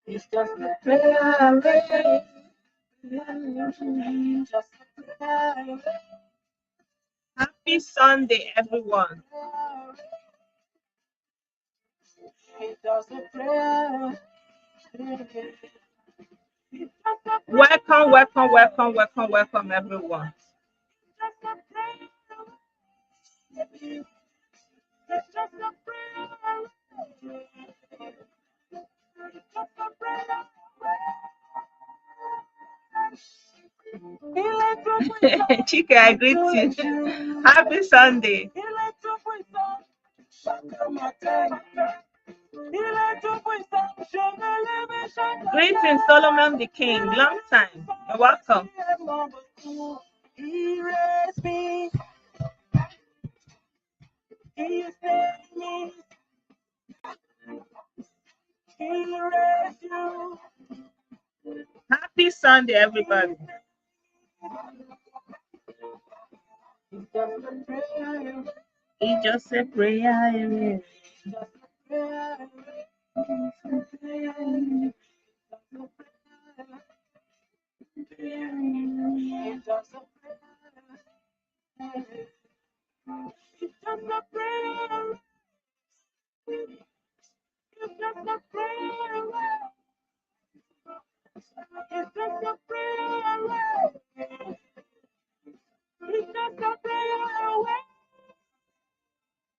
It's just a prayer away. Just a prayer away. Happy Sunday, everyone. It's just a prayer. Welcome, welcome, welcome, welcome, welcome, everyone. Chika, I greet you. Happy Sunday. Greetings, Solomon the King. Long time. You're welcome. Happy Sunday, everybody. It's just a prayer.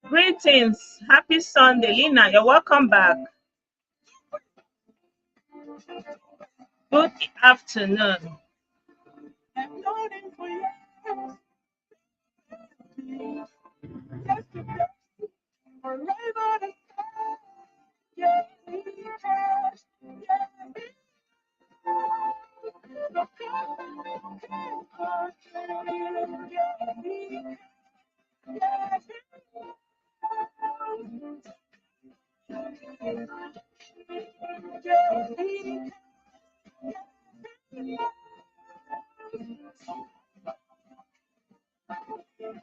Greetings. Happy Sunday. Lina, you're welcome back. Good afternoon.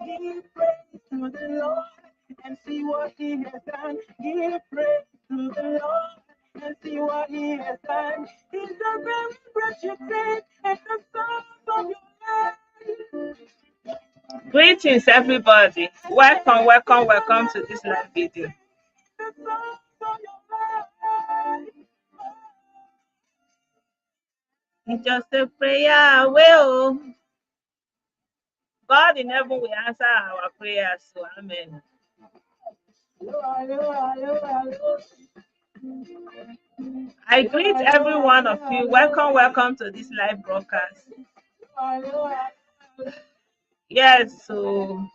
Give praise to the Lord and see what He has done. Give praise to the Lord and see what He has done. He's the very breath you take and the source of your life. Greetings, everybody. Welcome, welcome, welcome to this live video. It's just a prayer away. Oh. God in heaven will answer our prayers. So, amen. I greet every one of you. Welcome, welcome to this live broadcast. Yes, so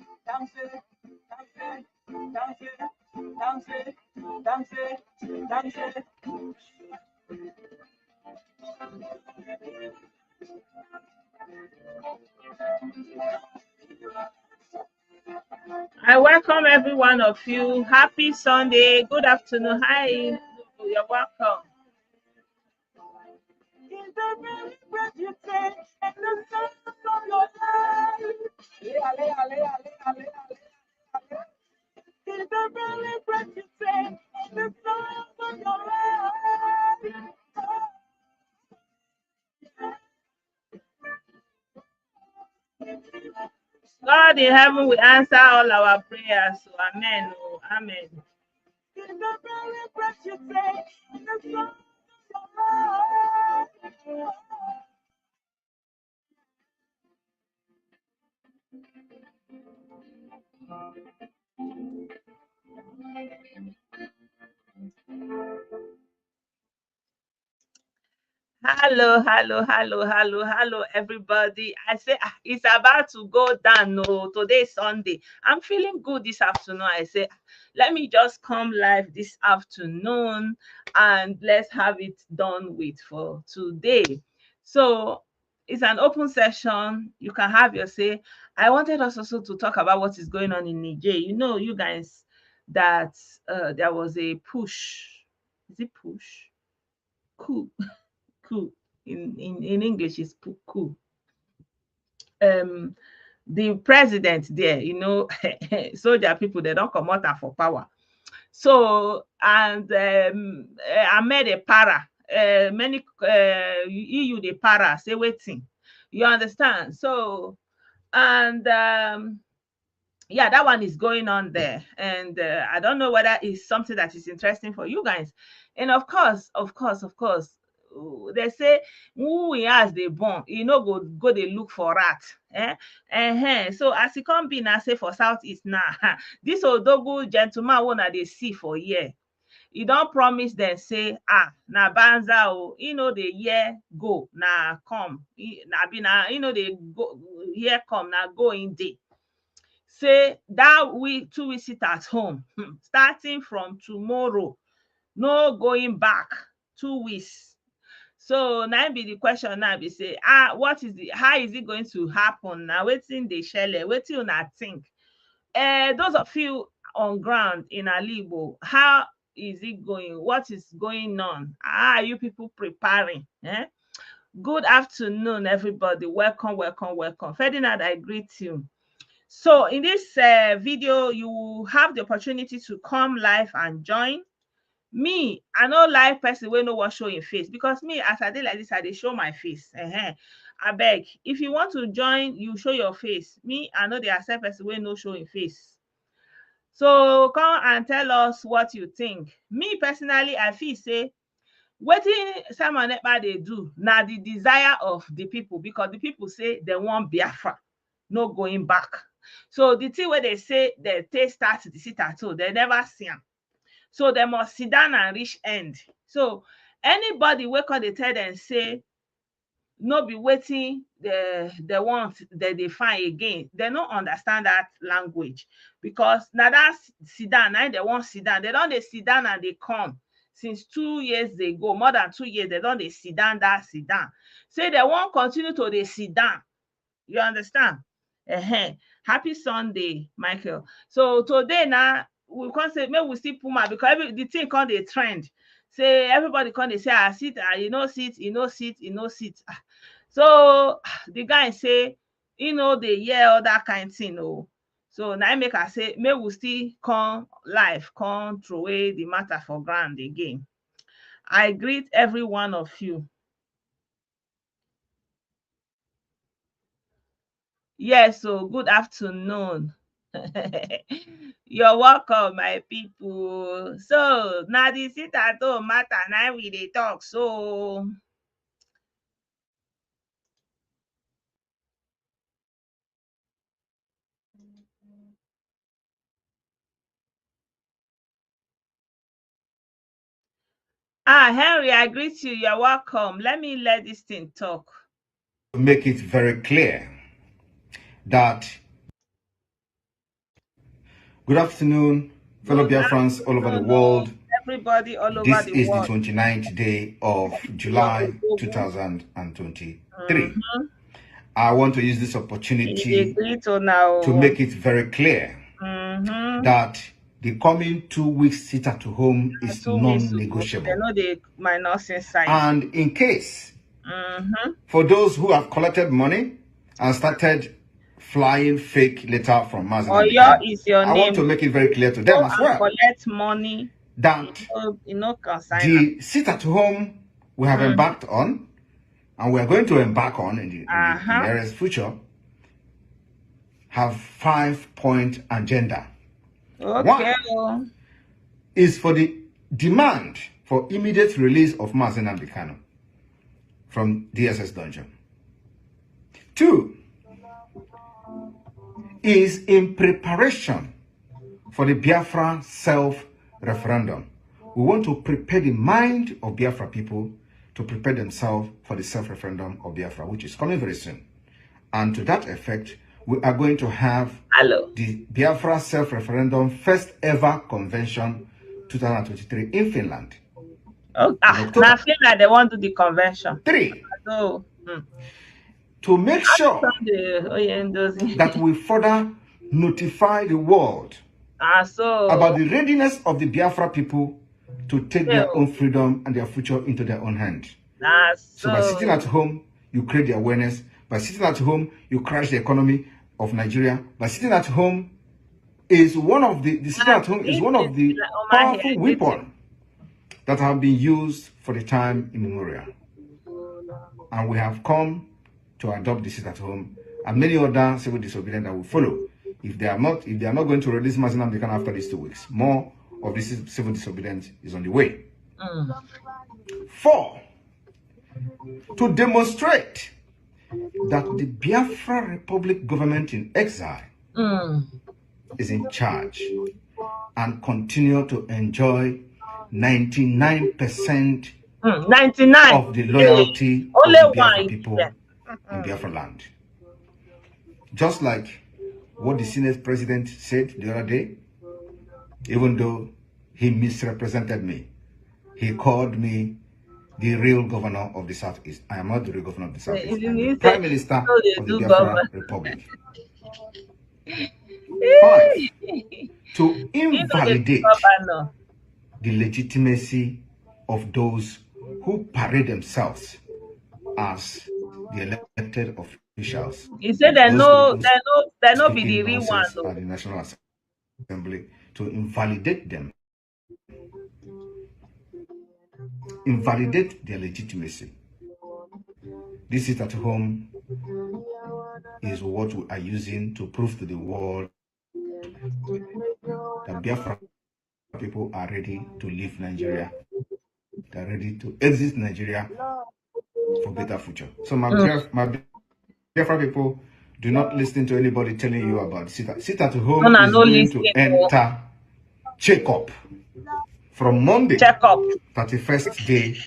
I welcome every one of you. Happy Sunday. Good afternoon. Hi. You're welcome. God in heaven will answer all our prayers. So amen. Oh, amen. Hello, everybody. I say it's about to go down. No, today is Sunday. I'm feeling good this afternoon. I say, let me just come live this afternoon and let's have it done with for today. So it's an open session. You can have your say. I wanted us also to talk about what is going on in Niger. You know, you guys, that there was a push. Is it push? Coup coup in English is coup. Um, the president there, soldier people they don't come out for power. So and Ahmed a para, many EU the para say waiting. You understand? So and yeah, that one is going on there, and I don't know whether it's something that is interesting for you guys. And of course, they say who he has the born, go they look for rat. So as it come be now, say for southeast now, this odogu gentleman wanna they see for here. He don't promise them say na banza the year go na come, na be na they go here come na go in day. Say that week 2 weeks sit at home, starting from tomorrow, no going back. 2 weeks. So now be the question now be say what is the how is it going to happen now? Wetin dey shele, wetin una think? Those of you on ground in Alibo, how is it going? What is going on? How are you people preparing? Good afternoon, everybody. Welcome. Ferdinand, I greet you. So in this video, you have the opportunity to come live and join. Me, I know live person wey no wan show im face, because me, as I dey like this, I dey show my face. Abeg, if you want to join, you show your face. Me, I no dey accept person wey no show im face. So come and tell us what you think. Me personally, I feel say wetin Simon Ekpa dey do na the desire of the people, because the people say they want Biafra, no going back. So the thing where they say they start the Sitathome, they never see am. So they must sit down and reach end. So anybody wey come dey tell them say no be wetin they want, they find again, they no understand that language, because na that sit down na they want sit down. They don dey sit down and they come since 2 years ago, more than 2 years. They don dey sit down that sit down. Say they wan continue to dey sit down. You understand? Happy Sunday, Michael. So today now we can't say maybe we still Puma, because the thing called a trend. Say everybody come dey say sit, sit. So the guy say they hear all that kind of thing. So now make I say may we still come live, come throw away the matter for ground again. I greet every one of you. Yes, so good afternoon. You're welcome, my people. So now the Sitathome matter now we dey talk. So Henry, I greet you. You're welcome. Let me let this thing talk. To make it very clear that good afternoon, fellow Biafrans all over the world. Everybody all over the world. This is the 29th day of July 2023. I want to use this opportunity to make it very clear that the coming 2 weeks Sitathome is non-negotiable. And in case, for those who have collected money and started flying fake letter from Mazen, I want to make it very clear to them as well collect money that the Sitathome we have embarked on, and we are going to embark on in the nearest future, have 5-point agenda. One is for the demand for immediate release of Mazen Ambikano from DSS dungeon. 2 is in preparation for the Biafra self-referendum. We want to prepare the mind of Biafra people to prepare themselves for the self-referendum of Biafra, which is coming very soon. And to that effect, we are going to have the Biafra self-referendum first ever convention 2023 in Finland. Oh, now Finland, they want to do the convention. 3. So, to make sure that we further notify the world about the readiness of the Biafra people to take their own freedom and their future into their own hands. So by sitting at home, you create the awareness. By sitting at home, you crash the economy of Nigeria. By sitting at home is one of the sitting at home is one of the powerful weapons that have been used for the time immemorial. And we have come to adopt the sit at home and many other civil disobedience that will follow. If they are not going to release Mazi Nnamdi Kanu after these 2 weeks, more of this civil disobedience is on the way. 4, to demonstrate that the Biafra Republic government in exile is in charge and continue to enjoy 99% of the loyalty of the Biafra people in Biafra land. Just like what the Senate president said the other day, even though he misrepresented me, he called me the real governor of the Southeast. I am not the real governor of the Southeast. I'm the Prime Minister of the Biafra Republic. 5, to invalidate the legitimacy of those who parade themselves as the elected officials. He said they know be the real one at the National Assembly, to invalidate them. Invalidate their legitimacy. This is at home is what we are using to prove to the world that Biafra people are ready to leave Nigeria. They are ready to exit Nigeria for better future. So my Biafra people, do not listen to anybody telling you about Sit. Sit at home is going to enter check-up from Monday, 31st day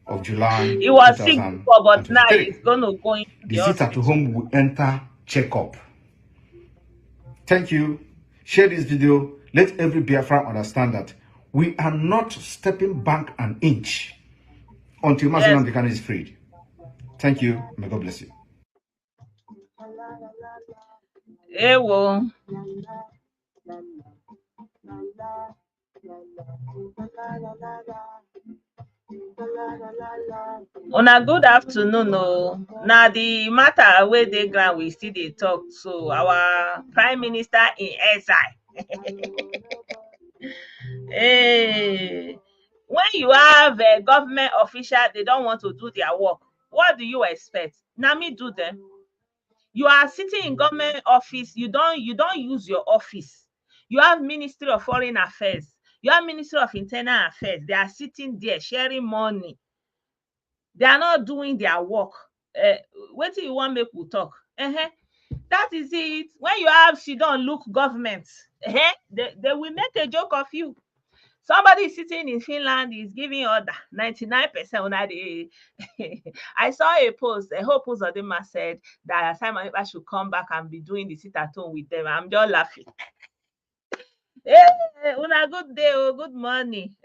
of July. He was sick before, but now he's going to go into the Sit at home will enter check-up. Thank you. Share this video. Let every Biafra understand that we are not stepping back an inch until Mazi Nnamdi Kanu is freed. Thank you. May God bless you. Good afternoon. Now the matter where they ground we still they talk. So our Prime Minister in exile. Hey, when you have a government official, they don't want to do their work. What do you expect? Now me do them. You are sitting in government office. You don't use your office. You have Ministry of Foreign Affairs. You have Ministry of Internal Affairs. They are sitting there sharing money. They are not doing their work. What do you want me to talk? That is it. When you have she don't look government, they will make a joke of you. Somebody sitting in Finland is giving order 99%. I saw a post, a whole post of them said that Simon I should come back and be doing the sit at home with them. I'm just laughing. Hey, good day, good morning.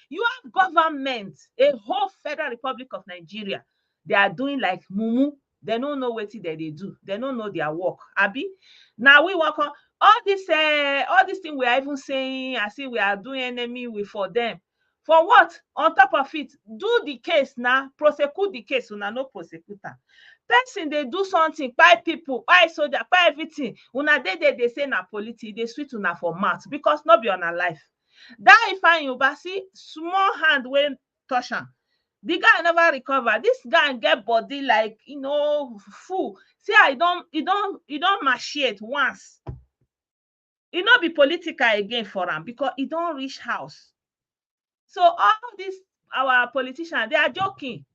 You have government, a whole Federal Republic of Nigeria. They are doing like mumu. They don't know what they do. They don't know their work. Abi, now we work on all this thing we are even saying. I see we are doing enemy for them. For what? On top of it, do the case now. Prosecute the case. Una no prosecutor. Person they do something, buy people, buy soldier, buy everything. Una they say na politics, they sweet una for mouth because not be on a life. That if I you but see small hand when touch am. The guy never recover. This guy get body like full. See, you don't machiate once. It not be political again for him because he don't reach house. So all these our politicians, they are joking.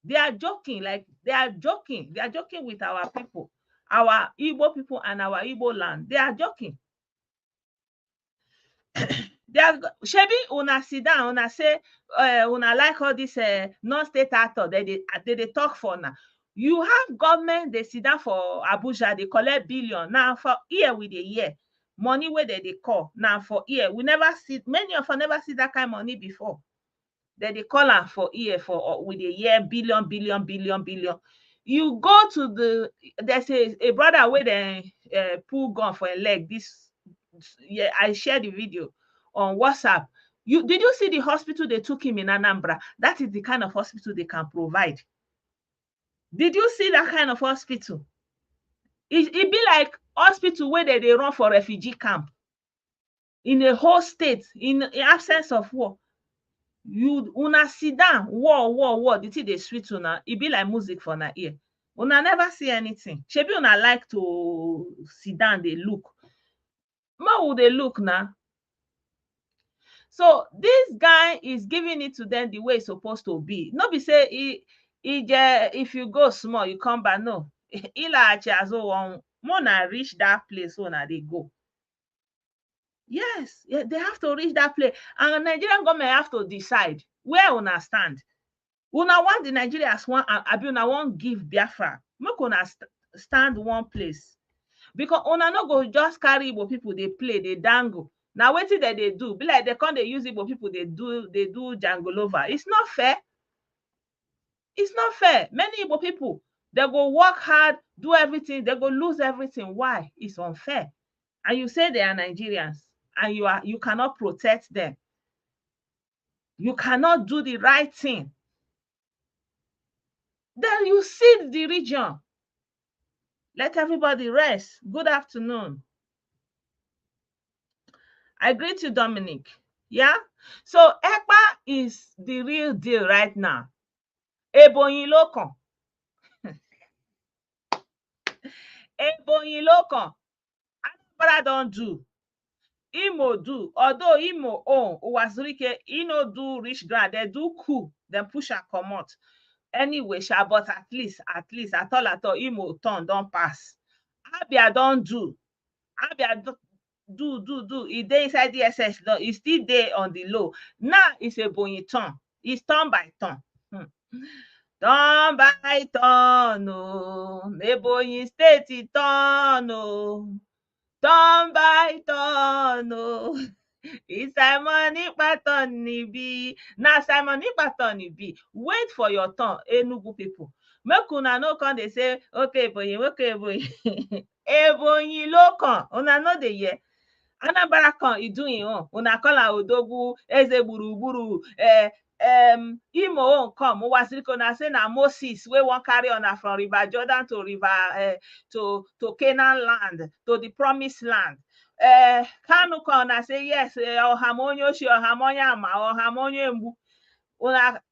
They are joking, they are joking with our people, our Igbo people and our Igbo land. They are joking. They are shebi una sit down, una say una like all this non-state actor they talk for now. You have government, they sit down for Abuja, they collect billion. Now for here with a year. Money where they call. Now for here. We never see, many of us never see that kind of money before. They call am for here for with a year, billion. You go to there's a brother where they pull gun for a leg. Yeah, I shared the video on WhatsApp. Did you see the hospital they took him in Anambra? That is the kind of hospital they can provide. Did you see that kind of hospital? It be like hospital where they run for refugee camp in a whole state in absence of war. You una sit down, war. The thing they sweet una. It be like music for na ear. Una never see anything. Shebi una like to sit down, they look. More would they look now? So this guy is giving it to them the way it's supposed to be. Not be say if you go small, you come back. No. Mona reach that place when they go. Yes, yeah, they have to reach that place. And the Nigerian government have to decide where una stand. Una want the Nigerians one, abi una want give Biafra. Make una stand one place. Because una no go just carry Igbo people, they play, they dangle. Now wetin that they do? Be like they can't use Igbo people, they do jangolova. It's not fair. It's not fair. Many Igbo people, they go work hard, do everything, they go lose everything. Why? It's unfair. And you say they are Nigerians, and you cannot protect them. You cannot do the right thing. Then you cede the region. Let everybody rest. Good afternoon. I greet you, Dominic. Yeah? So ECPA is the real deal right now. Ebonyi Lokan. Ebonyi Lokan. Anambra don't do. Imo do. Although Imo own, Uwazurike, no do rich grant. They do coup. Then push and come out. Anyway, but at least, at all, Imo turn don't pass. Abia don't do. Abia do. It dey inside DSS law. It's still there on the low. Now it's a Ebonyi turn. It's turn by turn. Turn by turn, oh. Ebonyi state turn, oh. Turn by turn, oh. It's Simon Ikpatoni be. Now Simon Ikpatoni be. Wait for your turn, Enugu people. Make una no come they say, okay, Ebonyi. Ebonyi Lokan. Una no dey hear. Anambra kan idoing on. Una call her Odogwu, Eze Gburugburu, Imo on come. Uwaziriko na say na Moses wey wan carry on from River Jordan to River to Canaan land, to the promised land. Kanu kan na say yes, Ohamonyo shi Ohamonya ama Ohamonyo mbu. Una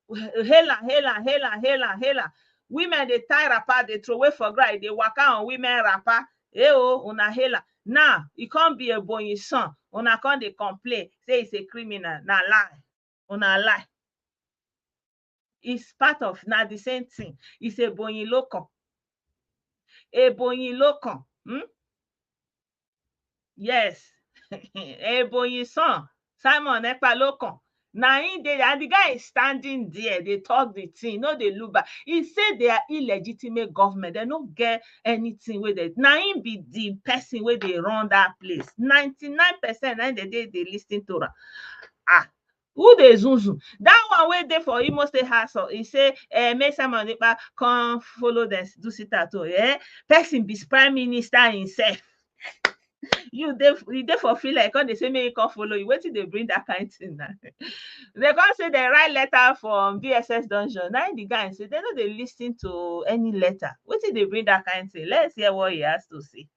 hela. Women they tie wrapper, they throw away for ground, they waka on women wrapper. Una hela. Now, it can't be a boy son. Una can't they complain, say it's a criminal. Now lie. Una lie. It's part of now the same thing. It's a Ebonyi Lokan. Ebonyi Lokan. Yes. Ebonyi son. Simon Ekpa Lokan. Now and the guy is standing there. They talk the thing. No, they look back. He said they are illegitimate government. They don't get anything with it. Now he be the person where they run that place. 99% and they listen to her. Who they zuzu? That one where they for Imo State House. He say, make Simon Ekpa come follow them, do Sitathome. Person be prime minister himself. You they for feel like when they say me can follow you, wait till they bring that kind of thing now. They can't say they write letter from DSS dungeon. Now the guy say they know they listen to any letter. Wait till they bring that kind of thing. Let's hear what he has to say.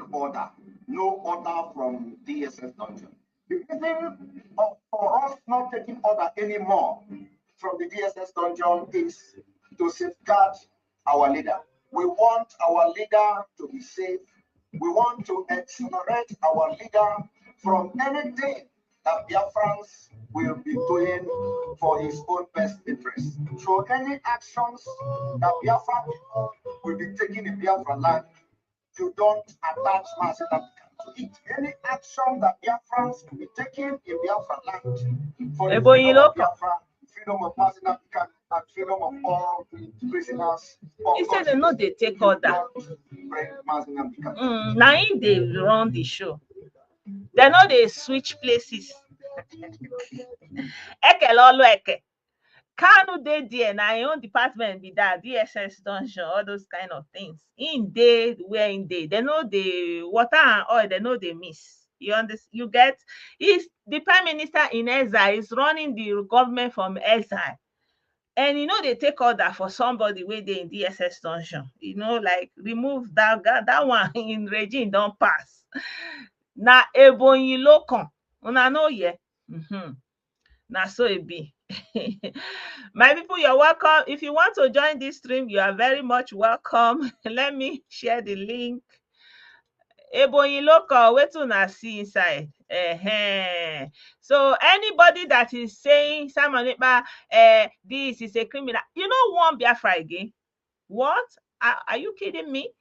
Order, no order from DSS dungeon. The reason for us not taking order anymore from the DSS dungeon is to safeguard our leader. We want our leader to be safe. We want to exonerate our leader from anything that Biafrans will be doing for his own best interest. So any actions that Biafra people will be taking in Biafra land, you don't attach massive to it. Any action that Biafrans will be taking in Biafra land for the freedom of Biafra, freedom of massive applicant, and freedom of all prisoners. He said they know they take order. Now if they run the show, they know they switch places. Kanu dey there, na im own department be that, DSS dungeon, all those kind of things. In dey where in dey, they know the water and oil, they know they miss. You understand? You get? Is the prime minister in exile is running the government from exile, and you know they take order for somebody wey dey in DSS dungeon. You know, like remove that one in regime don't pass. Na Ebonyi Lokan, una know yeah. Na so it be. My people, you're welcome. If you want to join this stream, you are very much welcome. Let me share the link. Ebonyi Local, wait till I see inside. So anybody that is saying Simon this is a criminal, you know, one Biafra again. What? Are you kidding me?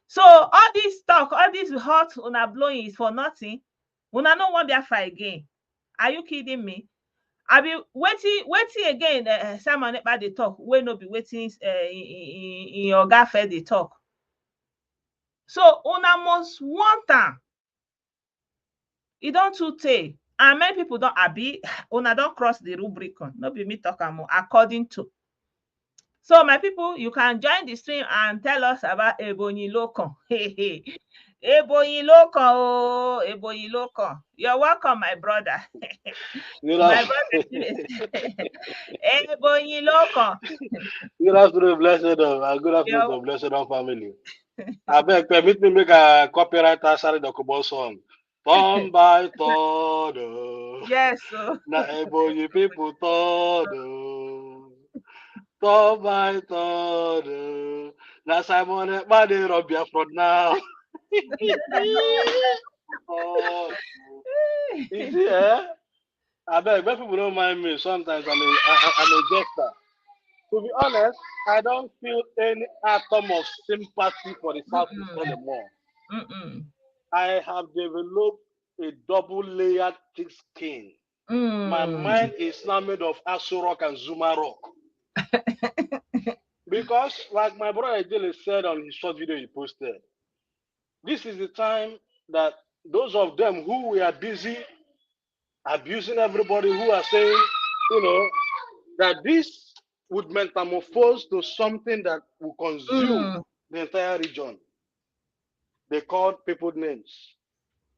So all this talk, all this hot una blowing is for nothing. Una no one Biafra again. Are you kidding me? I be waiting again. Simon Ekpa dey talk. We no be waiting in your Oga dey talk. So una must want am. E don too tey, and many people don abi una don cross the Rubicon. No be me talk am, according to. So my people, you can join the stream and tell us about Ebonyi Lokan. Ebonyi Lokan, oh, Ebonyi Lokan. You're welcome, my brother. My brother, Ebonyi Lokan. Good afternoon, blessed and good afternoon to blessed family. I beg, permit me make a copywriter Sari Dokubo song. Turn by turn. Yes, sir. Na Ebonyi people turn. Turn by turn. Na Simon Ekpa dey rub your front now. Oh, you see, I beg, when people don't mind me, sometimes I'm a jester. To be honest, I don't feel any atom of sympathy for the Southeast anymore. I have developed a double-layered thick skin. My mind is now made of Aso Rock and Zuma Rock. Because, like my brother Ejele said on his short video he posted, this is the time that those of them who were busy abusing everybody, who are saying, you know, that this would metamorphose to something that will consume the entire region. They called people names.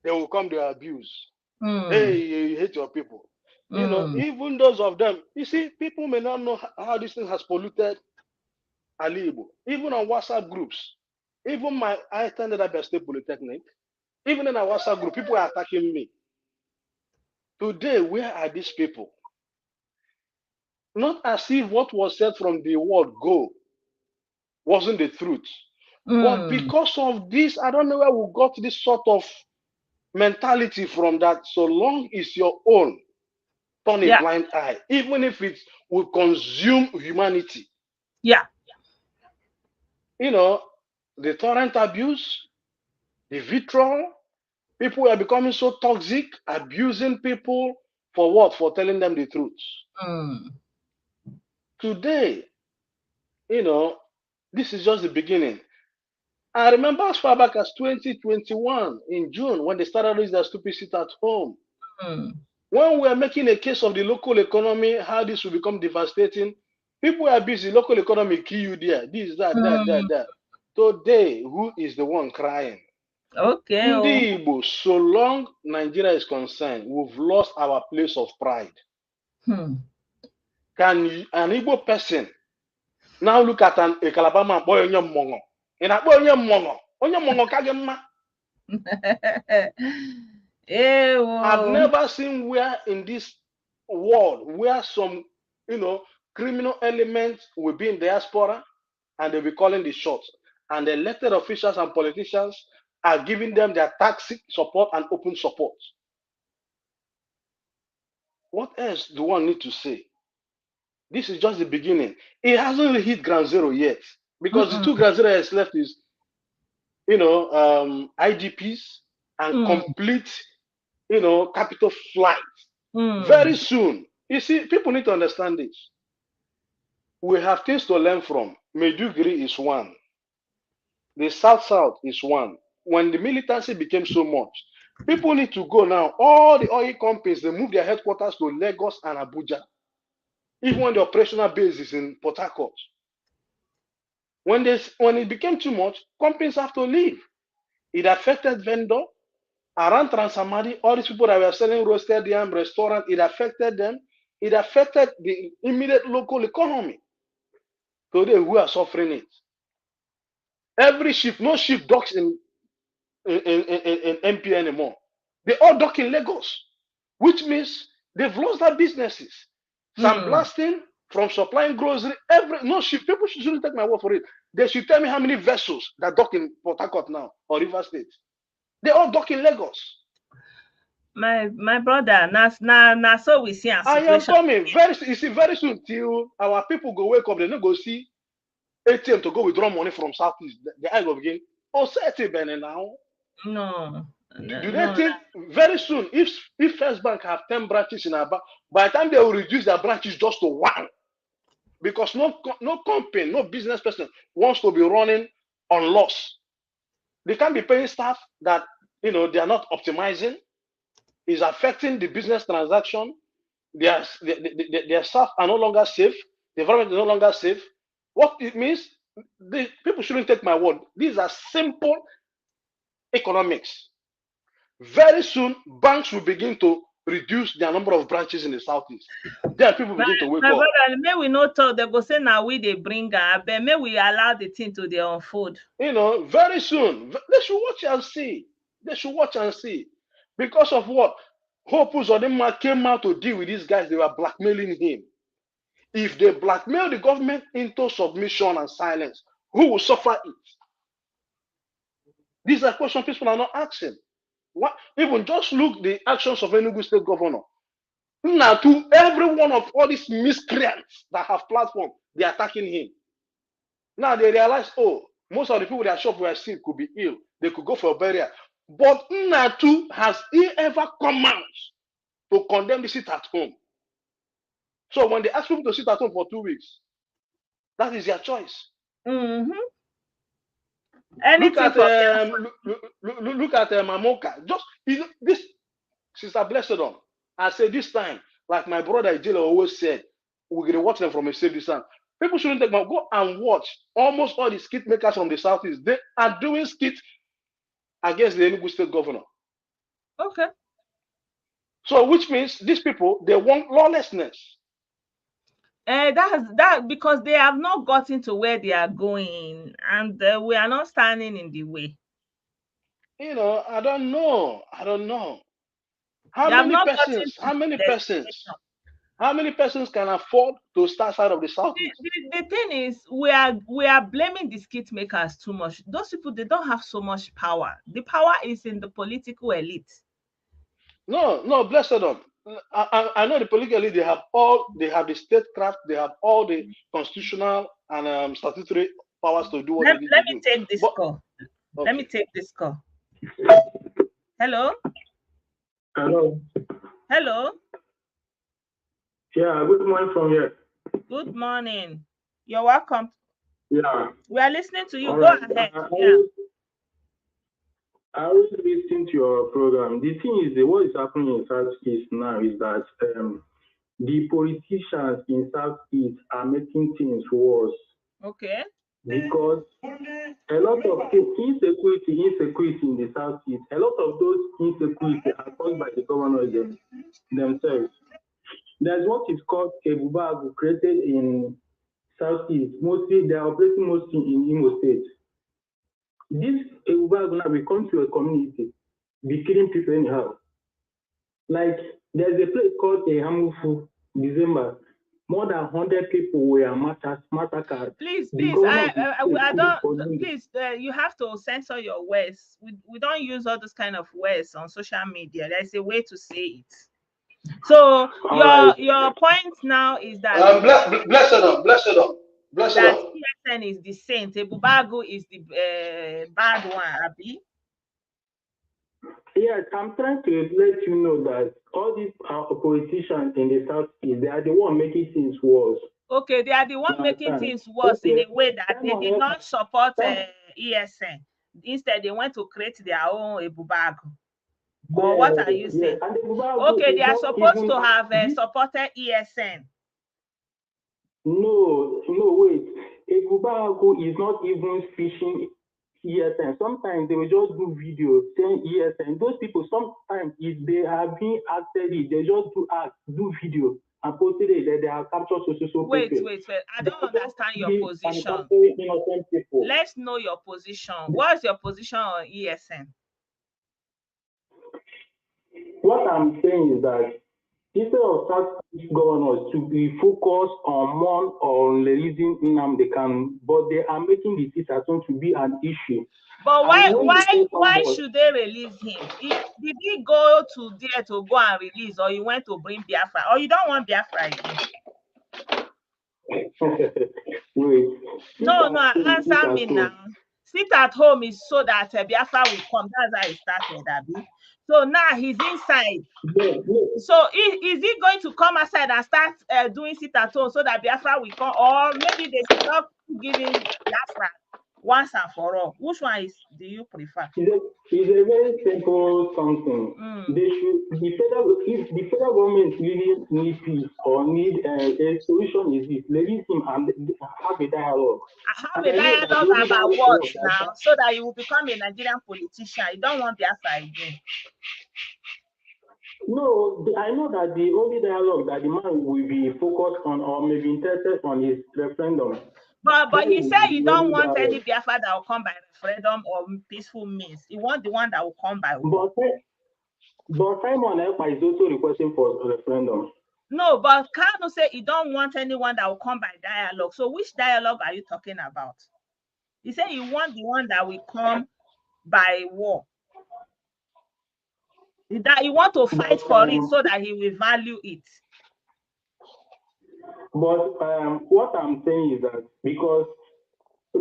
They will come to abuse. Hey, you hate your people. You know, even those of them, you see, people may not know how this thing has polluted Alibo. Even on WhatsApp groups, even I attended at State Polytechnic, even in a WhatsApp group, people are attacking me. Today, where are these people? Not as if what was said from the word go wasn't the truth. But because of this, I don't know where we got this sort of mentality from, that so long is your own, turn a blind eye, even if it will consume humanity. Yeah. You know, the torrent abuse, the vitriol, people are becoming so toxic, abusing people for what? For telling them the truth. Today, you know, this is just the beginning. I remember as far back as 2021 in June, when they started with their stupid Sitathome. When we are making a case of the local economy, how this will become devastating, people are busy. Local economy kill you there. This, that. Today, who is the one crying? Okay. Ndi Igbo, so long Nigeria is concerned, we've lost our place of pride. Can an Igbo person now look at a Calabar man, boy, onye mongo? In a boy, onye mongo kagema. I've never seen where in this world where some, you know, criminal elements will be in diaspora and they'll be calling the shots, and the elected officials and politicians are giving them their tacit support and open support. What else do one need to say? This is just the beginning. It hasn't really hit ground zero yet, because the two ground zero is left is, IDPs and complete, capital flight. Very soon. You see, people need to understand this. We have things to learn from. Maiduguri is one. The South is one. When the militancy became so much, people need to go now. All the oil companies, they move their headquarters to Lagos and Abuja, even when the operational base is in Port Harcourt. When it became too much, companies have to leave. It affected vendor around Transamadi. All these people that were selling roasted yam restaurant, it affected them. It affected the immediate local economy. Today, we are suffering it. Every ship, no ship docks in MP anymore. They all dock in Lagos, which means they've lost their businesses. Sandblasting, from supplying grocery, no ship. People shouldn't take my word for it. They should tell me how many vessels that dock in Port Harcourt now or River State. They all dock in Lagos. My brother, now so we see a situation. I am coming very soon till our people go wake up. They don't go see ATM to go withdraw money from Southeast. The eye go begin. Oh, say ATM now. No. Do they think very soon, if First Bank have 10 branches in Aba, by the time they will reduce their branches just to 1, because no company, no business person wants to be running on loss. They can't be paying staff that they are not optimizing. Is affecting the business transaction. Their staff are no longer safe. The environment is no longer safe. What it means, people shouldn't take my word. These are simple economics. Very soon, banks will begin to reduce their number of branches in the Southeast. Then people begin to wake up. Brother, may we not talk. They go say now we they bring up, but may we allow the thing to their unfold. Very soon they should watch and see. They should watch and see. Because of what? Hope Uzodinma came out to deal with these guys. They were blackmailing him. If they blackmail the government into submission and silence, who will suffer it? These are questions people are not asking. What? Even just look the actions of Enugu State Governor. Now, to every one of all these miscreants that have platform, they're attacking him. Now they realize, oh, most of the people that shop were sick could be ill. They could go for a burial. But Nnatu, has he ever come out to condemn the Sitathome? So when they ask people to sit at home for 2 weeks, that is their choice. Look at Mamoka. Just this Sister Blessed on. I say this time, like my brother Ijele always said, we're gonna watch them from a safe distance. People shouldn't take my go and watch. Almost all the skit makers from the Southeast, they are doing skits against the Enugu State Governor. Okay. So which means these people, they want lawlessness. That because they have not gotten to where they are going, and we are not standing in the way. I don't know. How many persons can afford to start outside of the Southeast? The thing is, we are blaming the skit makers too much. Those people, they don't have so much power. The power is in the political elite. No, blessed them. I know the political elite, they have the statecraft, they have all the constitutional and statutory powers to do what they need to do. Let me take this call. Okay. Let me take this call. Hello? Hello? Yeah, good morning from here. Good morning. You're welcome. Yeah. We are listening to you. All Go right. ahead. I always listen to your program. The thing is, what is happening in Southeast now is that the politicians in Southeast are making things worse. Okay. Because a lot of insecurity in the Southeast, a lot of those insecurity are caused by the governors themselves. There's what is called Kebubagu, created in Southeast. Mostly, they are operating mostly in Imo State. This Kebubagu now will come to a community, be killing people anyhow. Like, there's a place called Ehamufu, December. More than 100 people were massacred. Please, I don't. Please, you have to censor your words. We don't use all those kind of words on social media. There's a way to say it. So All your point now is that bless it that up. ESN is the saint, Ebubagu is the bad one, Abi. Yes, I'm trying to let you know that all these politicians in the Southeast, they are the one making things worse. Okay, they are the one making things worse in a way that they did not support ESN. Instead, they went to create their own Ebubagu. Or what are you saying? Okay, they are supposed to have supported ESN. No, wait. Ebubagu is not even fishing ESN. Sometimes they will just do videos saying ESN. Those people, sometimes if they are being acted, they just do video and posted it that they are captured so Wait. I don't understand your position. Let's know your position. What's your position on ESN? What I'm saying is that instead of Southeast governors to be focused on more on releasing Nnamdi Kanu, but they are making the Sitathome to be an issue. But why should they release him? Did he go to there to go and release, or you went to bring Biafra, or you don't want Biafra again? Wait. No, answer me now. Sitathome is so that Biafra will come. That's how it started, Abi. So now he's inside. Yeah. So is he going to come outside and start doing Sitathome so that Biafra will come, or maybe they should stop giving Biafra once and for all? Which one do you prefer? It's a very simple something. They should if the federal government really need peace or need a solution is this, release him and have a dialogue. Have a dialogue about what now, so that you will become a Nigerian politician. You don't want Biafra again. No, I know that the only dialogue that the man will be focused on or maybe interested on is referendum. But he said you don't want any Biafra that will come by referendum or peaceful means. You want the one that will come by war. But Simon Ekpa is also requesting for a referendum. No, but Kanu say you don't want anyone that will come by dialogue. So which dialogue are you talking about? He said you want the one that will come by war. That you want to fight for it so that he will value it. But what I'm saying is that because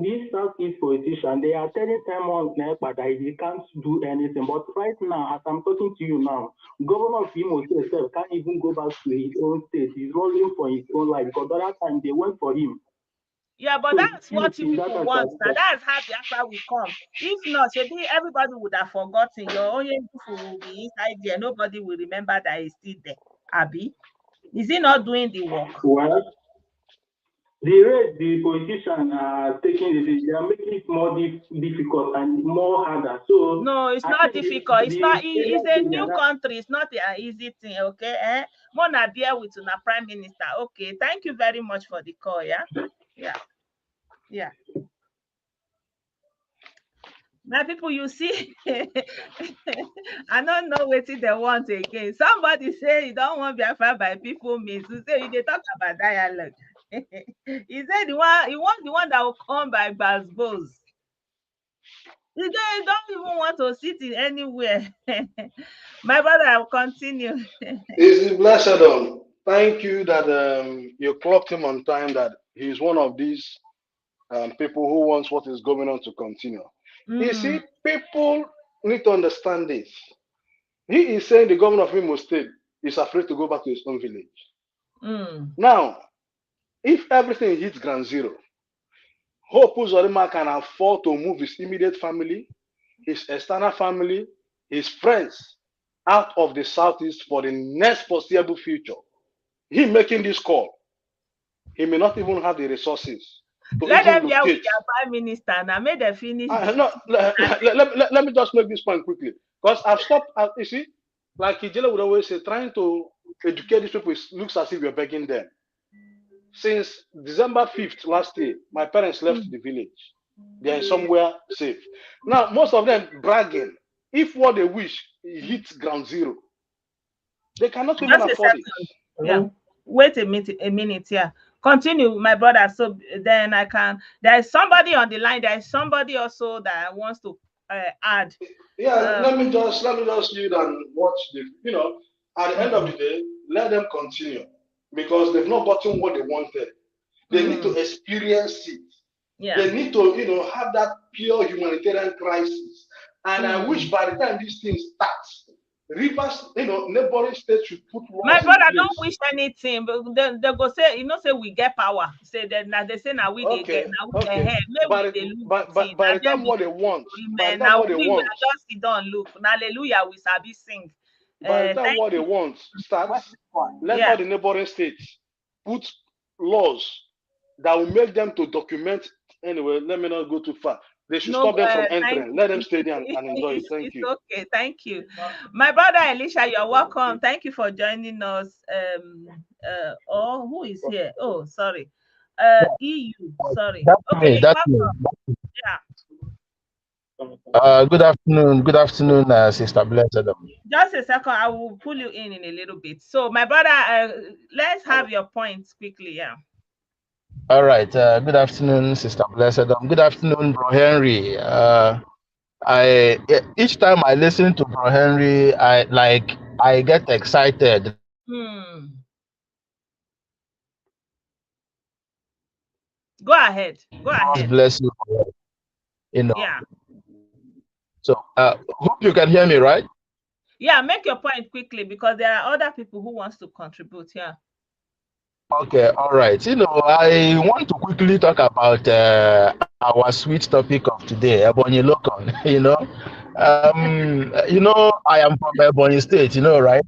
these Southeast politicians, they are telling Simon Ekpa that he can't do anything. But right now, as I'm talking to you now, Governor of Imo State can't even go back to his own state. He's rolling for his own life because the other time they went for him. Yeah, but that's what you people want. Now that's how Biafra will come. If not, maybe everybody would have forgotten. Your own will be inside there. Nobody will remember that he's still there. Abi, is he not doing the work? Well, the politicians are taking it. They are making it more difficult and more harder. So no, it's not difficult. It's a new country. It's not an easy thing. Okay, Mona bear with the Prime Minister. Okay, thank you very much for the call. Yeah. My people, you see, I don't know what they want again. Somebody say you don't want Biafra by people means. You say they talk about dialogue. He said he wants the one that will come by Basbos. He don't even want to sit in anywhere. My brother, I will continue. Is blessed. Thank you that you clocked him on time. That he's one of these people who wants what is going on to continue. You see, people need to understand this. He is saying the governor of Imo State is afraid to go back to his own village. Now, if everything hits ground zero, Hope Uzodimma can afford to move his immediate family, his external family, his friends out of the Southeast for the next foreseeable future. He making this call. He may not even have the resources to let them hear with their Prime Minister now. May they finish. Let me just make this point quickly. Because I've stopped, you see, like Ijele would always say, trying to educate these people looks as if you're begging them. Since December 5th last year, my parents left the village. They are somewhere safe. Now, most of them bragging. If what they wish hits ground zero, they cannot even afford it. Yeah. Wait a minute here. Continue, my brother. So then there is somebody on the line. There is somebody also that wants to add. Yeah, let me just read and watch the, At the end of the day, let them continue because they've not gotten what they wanted. They need to experience it. Yeah. They need to, have that pure humanitarian crisis. And I wish by the time these things start, rivers, neighboring states should put laws. My brother, don't wish anything, but they go say, say we get power. Say that now they say now we they get now we get head. By the time what they want, now we will just sit down look. Hallelujah, we sabi sing. By the time what they want starts, let all the neighboring states put laws that will make them to document. Anyway, let me not go too far. They should stop them from entering. Let them stay there and enjoy it. Thank you. Okay, thank you. My brother Elisha, you're welcome. Thank you for joining us. Who is here? Oh, sorry. EU, sorry. Okay, that's me. Yeah. Good afternoon, Sister Blessed. Just a second, I will pull you in a little bit. So, my brother, let's have your points quickly. Yeah. All right. Good afternoon, Sister Blessed. Good afternoon, Bro Henry. Each time I listen to Bro Henry, I get excited. Go ahead. God bless you. Yeah. So, hope you can hear me, right? Yeah, make your point quickly because there are other people who wants to contribute. Yeah. Okay, all right. I want to quickly talk about our sweet topic of today, Ebonyi Local. I am from Ebonyi State, right?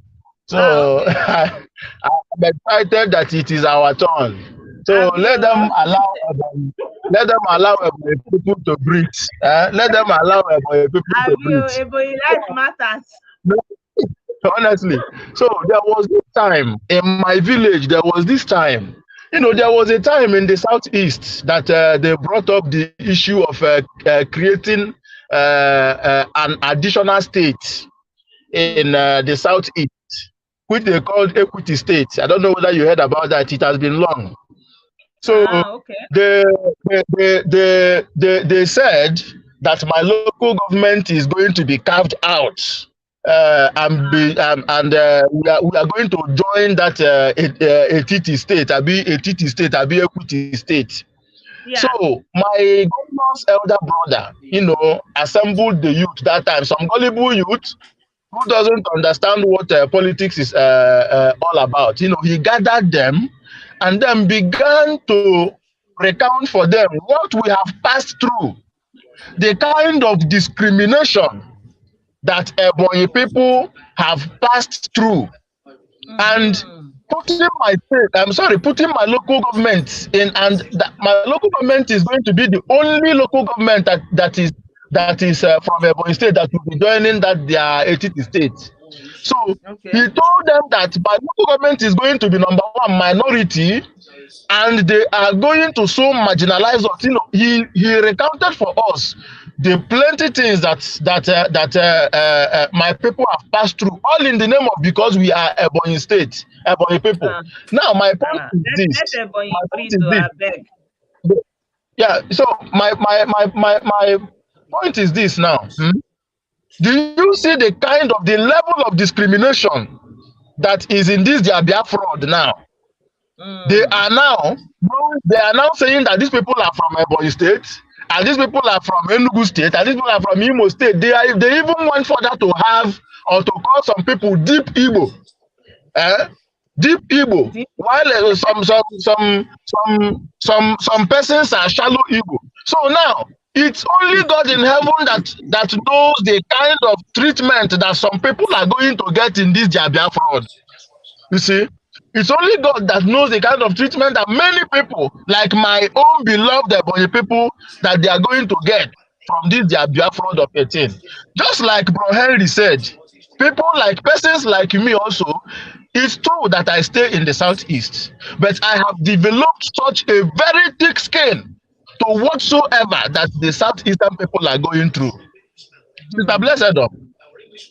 So okay. I'm excited that it is our turn. So let them allow Ebonyi people to breathe. Let them allow Ebonyi people to breathe. Ebonyi life matters. Honestly, so there was this time in my village. There was a time in the southeast that they brought up the issue of creating an additional state in the southeast, which they called Equity State. I don't know whether you heard about that. It has been long. So okay. they said that my local government is going to be carved out. We are going to join that Etiti state, Equity state. Yeah. So my governor's elder brother, assembled the youth that time. Some gullible youth who doesn't understand what politics is all about. He gathered them and then began to recount for them what we have passed through, the kind of discrimination that Ebonyi people have passed through, and putting my local government in, and my local government is going to be the only local government that is from Ebonyi State that will be joining that their 80 states. So he told them that my local government is going to be number one minority, and they are going to so marginalize us. He recounted for us the plenty things that my people have passed through, all in the name of because we are Ebonyi State, Ebonyi people. Now my point is this. Yeah. So my point is this now. Do you see the level of discrimination that is in this Jabia fraud now? They are now saying that these people are from Ebonyi State, and these people are from Enugu State, and these people are from Imo State. They even went further to have or to call some people deep Igbo. Deep Igbo, while some persons are shallow Igbo. So now it's only God in heaven that knows the kind of treatment that some people are going to get in this Jabia fraud. You see, it's only God that knows the kind of treatment that many people, like my own beloved Ebonyi people, that they are going to get from this Jabia fraud of 18. Just like Bro Henry said, persons like me also, it's true that I stay in the southeast, but I have developed such a very thick skin to whatsoever that the southeastern people are going through. Sister Blessed,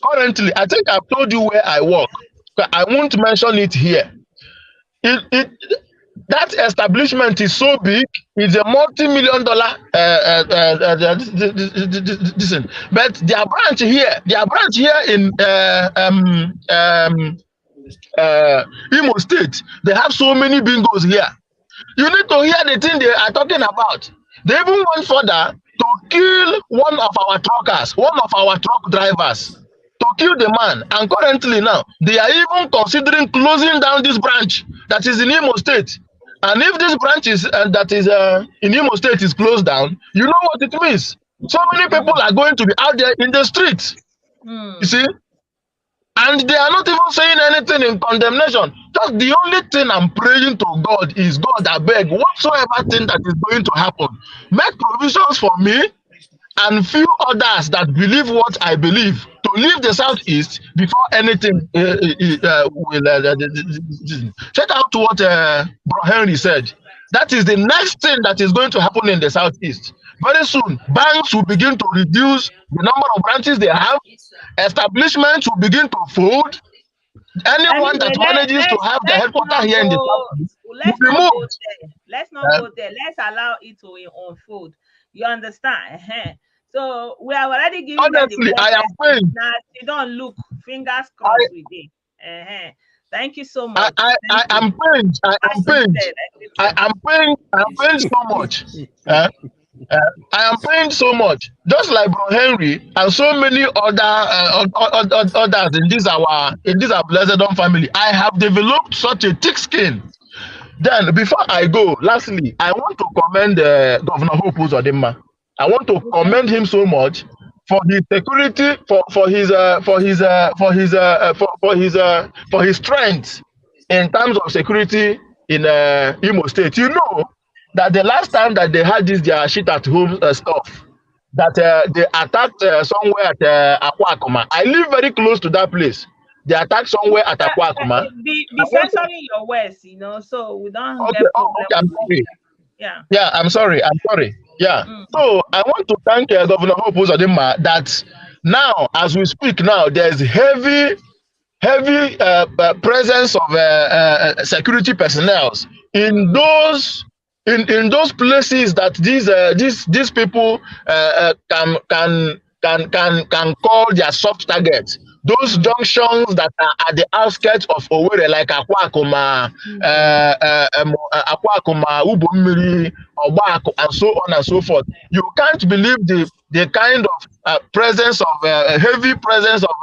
currently, I think I've told you where I work. I won't mention it here. That establishment is so big; it's a multi-million-dollar but their branch here in Imo State. They have so many bingos here. You need to hear the thing they are talking about. They even went further to kill one of our truckers, one of our truck drivers, to kill the man. And currently now, they are even considering closing down this branch that is in Imo State. And if this branch is that is in Imo State is closed down, you know what it means. So many people are going to be out there in the streets. You see? And they are not even saying anything in condemnation. Just the only thing I'm praying to God is, God, I beg, whatsoever thing that is going to happen, make provisions for me and few others that believe what I believe to leave the southeast before anything will check out what Bro Henry said. That is the next thing that is going to happen in the southeast. Very soon, banks will begin to reduce the number of branches they have. Establishments will begin to fold. Anyone that manages to have the headquarters here in the southeast will be moved. Let's not go there. Let's allow it to unfold. You understand? So we are already giving honestly, them the I am praying. now, they don't look, fingers crossed with it. Thank you so much. I am praying. I am praying. I am praying. I am praying so much. I am praying so much. Just like Bro Henry and so many others in this our blessed family. I have developed such a thick skin. Then before I go, lastly, I want to commend Governor Hope Uzodimma. I want to commend him so much for his security, for his strength in terms of security in Imo State. You know that the last time that they had this their shit at home stuff, that they attacked somewhere at Akwakoma. I live very close to that place. They attacked somewhere at Akwakoma. Be censoring your words, you know, so we don't get okay, I'm sorry. Yeah, I'm sorry. Yeah. So I want to thank Governor Hope Uzodimma that now, as we speak now, there's heavy presence of security personnel in those places that these people can call their soft targets. Those junctions that are at the outskirts of Owerri, like Akwakoma, Ubommiri, Ogbako, and so on and so forth. You can't believe the kind of presence of heavy presence of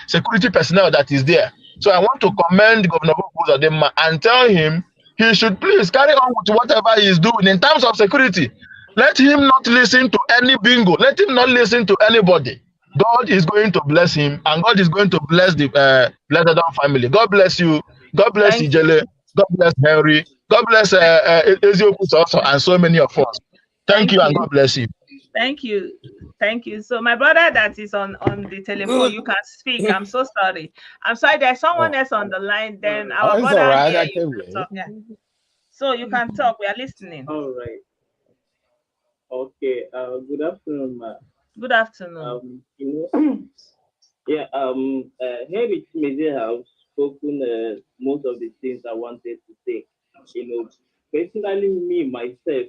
security personnel that is there. So I want to commend Governor Hope Uzodimma and tell him he should please carry on with whatever he is doing in terms of security. Let him not listen to any bingo. Let him not listen to anybody. God is going to bless him, and God is going to bless the Blessed family. God bless you. God bless Ijele. God bless Henry. God bless Eziokus also, and so many of us. Thank you, and God bless you. Thank you. Thank you. So my brother that is on the telephone, you can speak. I'm so sorry. I'm sorry, there's someone else on the line. Then our brother right. here, you can talk. Yeah. So you can talk. We are listening. All right. Okay. Good afternoon, ma. Good afternoon. Henry Chimeze have spoken most of the things I wanted to say. Personally, me myself,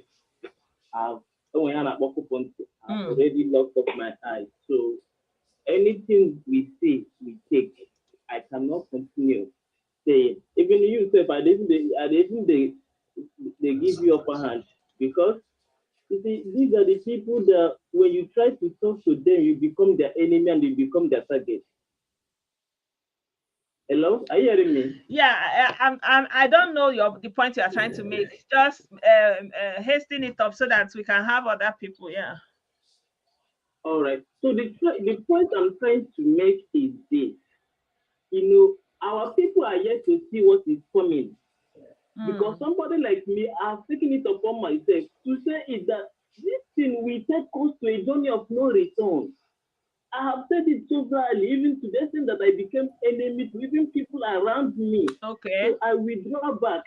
I've already locked up my eyes. So anything we see, we take. I cannot continue saying. Even you say, I didn't they give you upper hand, because you see, these are the people that when you try to talk to them, you become their enemy and you become their target. Hello, are you hearing me? Yeah, I don't know the point you are trying to make. Just hasten it up so that we can have other people. Yeah. All right. So the point I'm trying to make is this. Our people are yet to see what is coming. Because somebody like me, I've taken it upon myself to say is that this thing will take us to a journey of no return. I have said it so clearly, even to the extent that I became enemy to even people around me. Okay. So I withdraw back.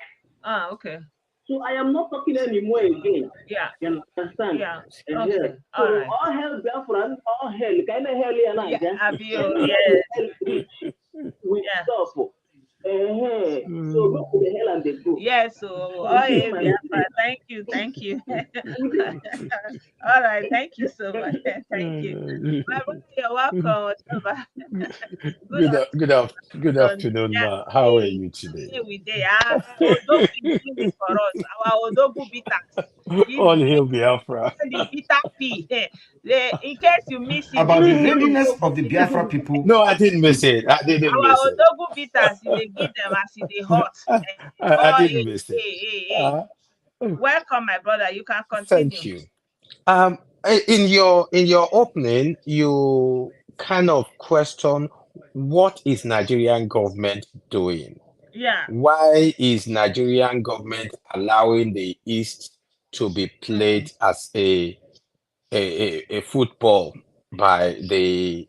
Okay. So I am not talking anymore again. Yeah. You understand? Yeah. Okay. So all right. All hell, Biafran, all hell, kind of hell, we stop. So look to the hell and they go. Yes, so Biafra. Thank you. Thank you. All right. Thank you so much. Thank you. My brother, you're welcome. Otoba. Good Good afternoon. afternoon, Yeah, ma. How are you today? we there. Odogu is doing this for us. Our Odogu bitters. He's All bringing hail Biafra. the bitter pea. In case you miss it, About this the is our readiness Odogu of the bitters. Biafra people No, I didn't miss it. I didn't Our miss it. Odogu bitters, they give them as they hot. I Oh, didn't miss it. hey. Uh, Welcome, my brother. You can Thank continue. you. In your opening, you kind of question what is Nigerian government doing? Yeah. Why is Nigerian government allowing the East to be Mm. played as a football by the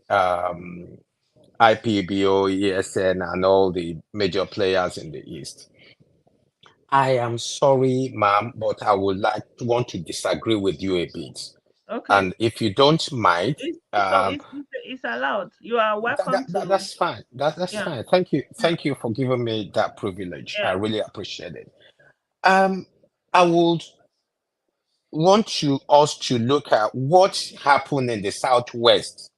IPBO, ESN, and all the major players in the East? I am sorry, ma'am, but I would want to disagree with you a bit. Okay. And if you don't mind, It's allowed. You are welcome to. that's fine. That's Yeah. fine. Thank you for giving me that privilege. I Yeah. really appreciate it. Um, I would want us to look at what happened in the Southwest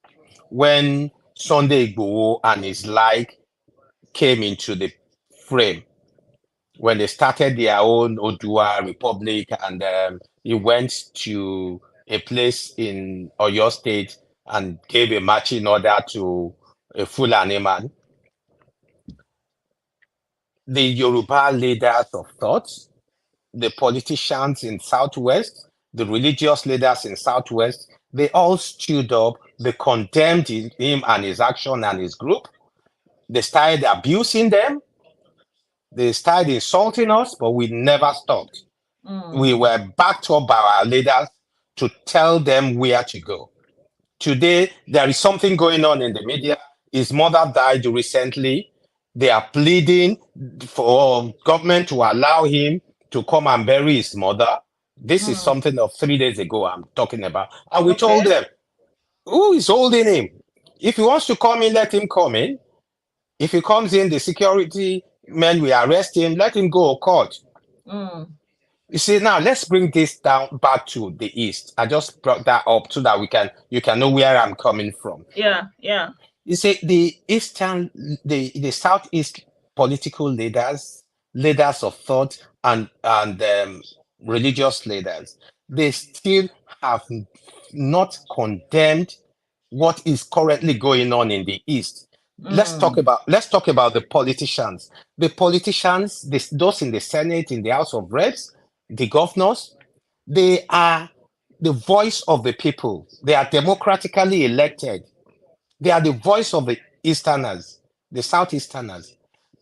when Sunday Igboho and his like came into the frame, when they started their own Odua Republic, and he went to a place in Oyo State and gave a marching order to a Fulani man. The Yoruba leaders of thought, the politicians in Southwest, the religious leaders in Southwest, they all stood up, they condemned him and his action and his group. They started abusing them, they started insulting us, but we never stopped. We Mm. were backed up by our leaders to tell them where to go. Today, there is something going on in the media. His mother died recently. They are pleading for government to allow him to come and bury his mother. This is Mm. something of 3 days ago I'm talking about. And we Okay. told them, who is holding him? If he wants to come in, let him come in. If he comes in, the security men will arrest him, let him go to court. Mm. You see, now let's bring this down back to the east. I just brought that up so that you can know where I'm coming from. Yeah. Yeah. You see, the southeast political leaders, leaders of thought, and religious leaders, they still have not condemned what is currently going on in the east. Mm. Let's talk about the politicians. The politicians, those in the Senate, in the House of Reps, the governors, they are the voice of the people. They are democratically elected. They are the voice of the Easterners, the Southeasterners.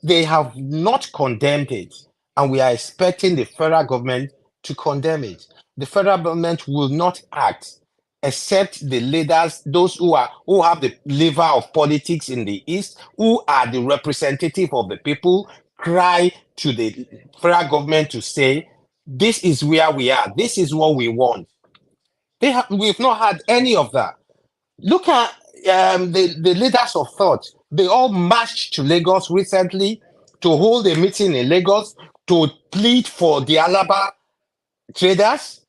They have not condemned it, and we are expecting the federal government to condemn it. The federal government will not act except the leaders, those who have the liver of politics in the East, who are the representative of the people, cry to the federal government to say, this is where we are, this is what we want. We've not had any of that. Look at the leaders of thought. They all marched to Lagos recently to hold a meeting in Lagos to plead for the Alaba traders.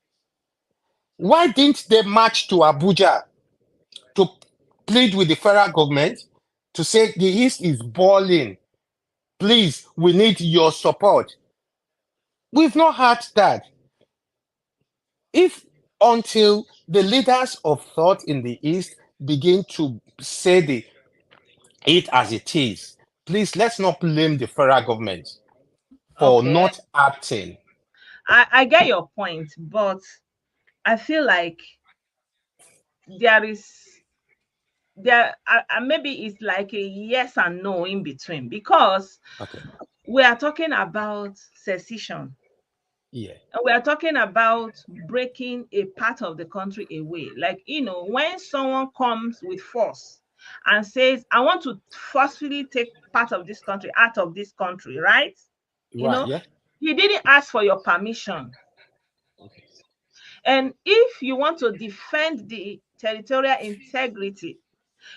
Why didn't they march to Abuja to plead with the federal government to say the East is boiling? Please, we need your support. We've not had that. If until the leaders of thought in the East begin to say it as it is. Please, let's not blame the federal government for Okay. not acting. I get your point, but I feel like there is maybe it's like a yes and no in between, because Okay. we are talking about secession, Yeah. and we are talking about breaking a part of the country away. Like, when someone comes with force and says, I want to forcefully take part of this country out of this country, right? you Right. know Yeah. he didn't ask for your permission. Okay. And if you want to defend the territorial integrity,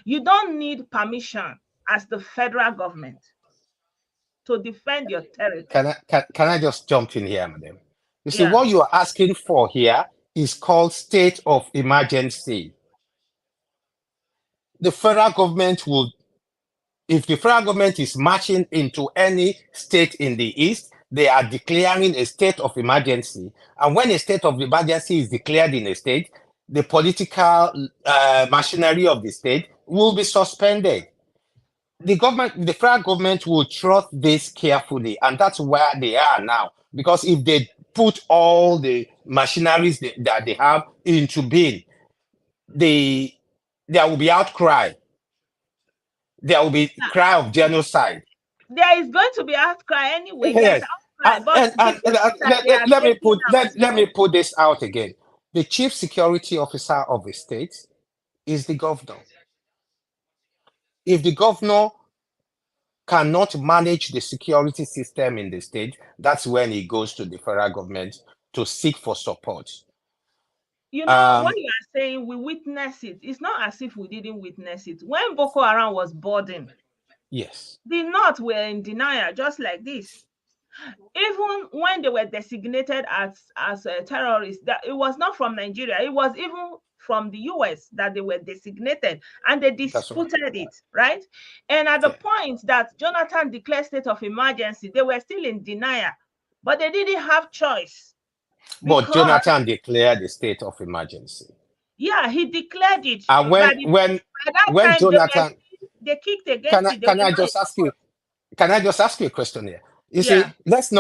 you don't need permission as the federal government to defend your territory. Can I just jump in here, madam? You see, what you are asking for here is called state of emergency. The federal government will, if the federal government is marching into any state in the East, they are declaring a state of emergency. And when a state of emergency is declared in a state, the political machinery of the state will be suspended. The government, the federal government will trust this carefully, and that's where they are now. Because if they put all the machineries that they have into being, there will be outcry. There will be cry of genocide. There is going to be outcry anyway. Yes. But Let me put this out again. The chief security officer of a state is the governor. If the governor cannot manage the security system in the state, that's when he goes to the federal government to seek for support. You know, what you are saying, we witness it. It's not as if we didn't witness it. When Boko Haram was boarding, yes, the North were in denial, just like this. Even when they were designated as terrorists, that it was not from Nigeria. It was even from the US that they were designated, and they disputed it, right? And at the point that Jonathan declared state of emergency, they were still in denial, but they didn't have choice. But Jonathan declared the state of emergency. Yeah, he declared it. And when Jonathan, they kicked against it. Can I just ask you? Can I just ask you a question here? You see, let's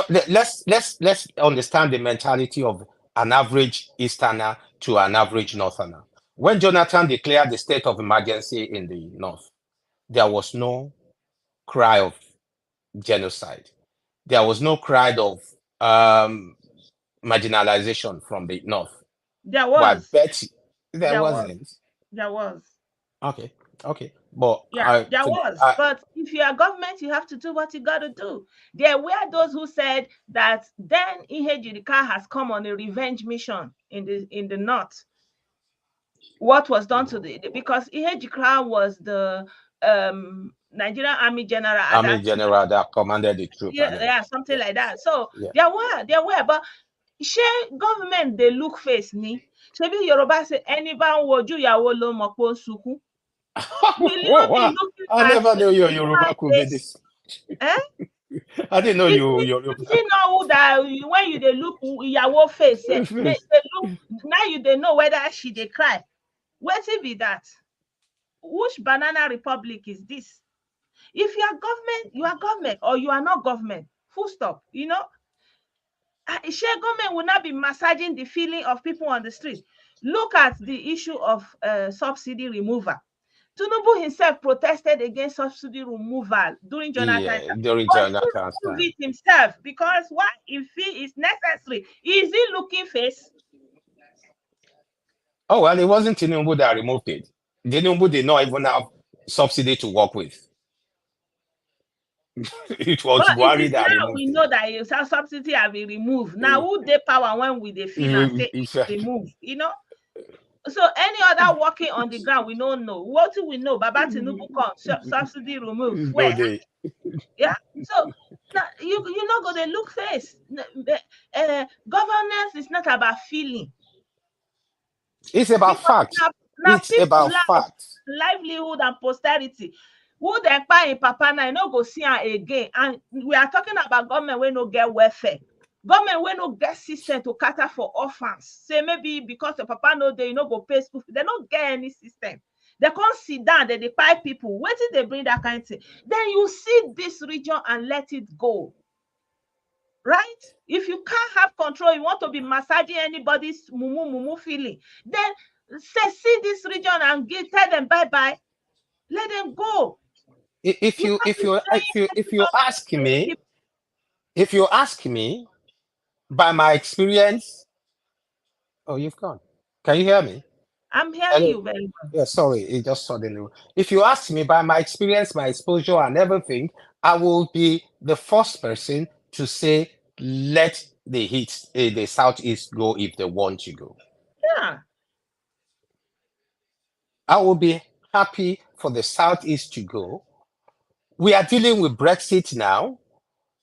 understand the mentality of an average Easterner to an average Northerner. When Jonathan declared the state of emergency in the North, there was no cry of genocide. There was no cry of marginalization from the North. There was. Well, I bet there wasn't. There was. Okay. But there was. But if you are government, you have to do what you got to do. There were those who said that then Ihejirika has come on a revenge mission in the North. What was done to because Ihejirika was the Nigerian Army General. General that commanded the troops. Something like that. So there were, but share government they look face ni. Shebi Yoruba say anybody woju yawo lo mopo suku. I never knew your Yoruba could be this. I didn't know you Yoruba. You know that when you they look Iyawo face, they look now you they know whether she they cry. What it be that? Which banana republic is this? If you are government, you are government, or you are not government. Full stop. You know, share government will not be massaging the feeling of people on the street. Look at the issue of subsidy removal. Tinubu himself protested against subsidy removal during Jonathan. During Jonathan's time. It himself, because why? If it is necessary, is he looking face? Oh, well, it wasn't Tinubu that removed it. Tinubu did not even have subsidy to work with. It was Buhari that removed we know that it's a subsidy have been removed. Now, who they power when we they feel and say it's removed? You know. So any other working on the ground, we don't know. What do we know? Baba Tinubu comes, subsidy removed. Where? Yeah. So you not gonna look face. Governance is not about feeling. It's about facts. It's about facts. Livelihood and posterity. Who they buy in Papa now, no go see her again. And we are talking about government when no get welfare. Government when no get system to cater for orphans. Say maybe because the Papa no they no go pay school. They don't get any system. They can't sit down, they buy people. Where did they bring that kind of thing? Then you see this region and let it go. Right? If you can't have control, you want to be massaging anybody's mumu feeling, then say see this region and tell them bye-bye. Let them go. If you ask me, by my experience, oh, you've gone. Can you hear me? I'm hearing you very well. Yeah, sorry, it just suddenly. If you ask me, by my experience, my exposure, and everything, I will be the first person to say, let the Southeast go if they want to go. Yeah. I will be happy for the Southeast to go. We are dealing with Brexit now.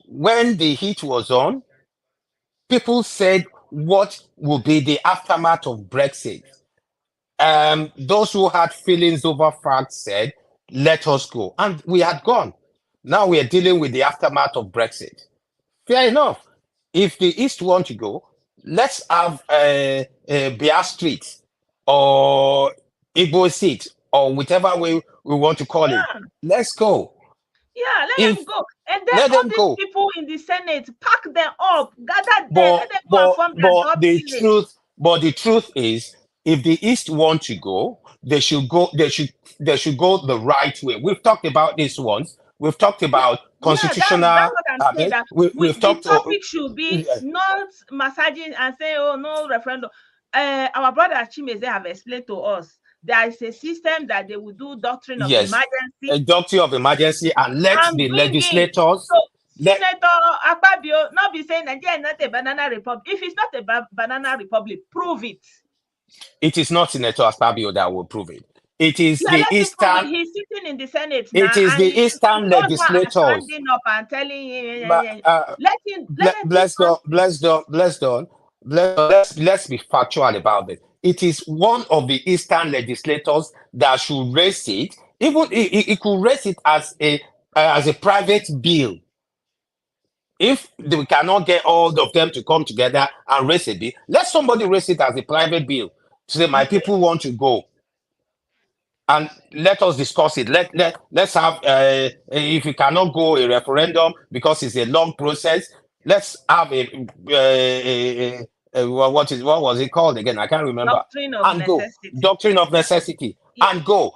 When the heat was on, people said, what will be the aftermath of Brexit. Those who had feelings over facts said, let us go. And we had gone. Now we are dealing with the aftermath of Brexit. Fair enough. If the East want to go, let's have a Bia Street or Igbo seat or whichever way we want to call it. Let's go. Yeah, let them go. And then let all them these go. people in the Senate, pack them up, gather them, But, let them go and form their the truth is, if the East want to go, they should go the right way. We've talked about this once. We've talked about constitutional. That's what I'm saying. That we've talked. The topic should be not massaging and saying, "Oh no, referendum." Our brother Chimeze have explained to us there is a system that they will do doctrine of emergency. A doctrine of emergency, and let the legislators. So, Senator Akpabio not be saying Nigeria is not a banana republic. If it's not a banana republic, prove it. It is not Senator Akpabio that will prove it. It is the Eastern. He's sitting in the Senate now. It is the Eastern legislators standing up and telling him. Let's be factual about it. It is one of the Eastern legislators that should raise it. Even it could raise it as a private bill. If we cannot get all of them to come together and raise a bill, let somebody raise it as a private bill to say my people want to go. And let us discuss it. Let's have if we cannot go a referendum because it's a long process, let's have what was it called again? I can't remember. Doctrine of necessity. Go. Doctrine of necessity. Yeah. And go.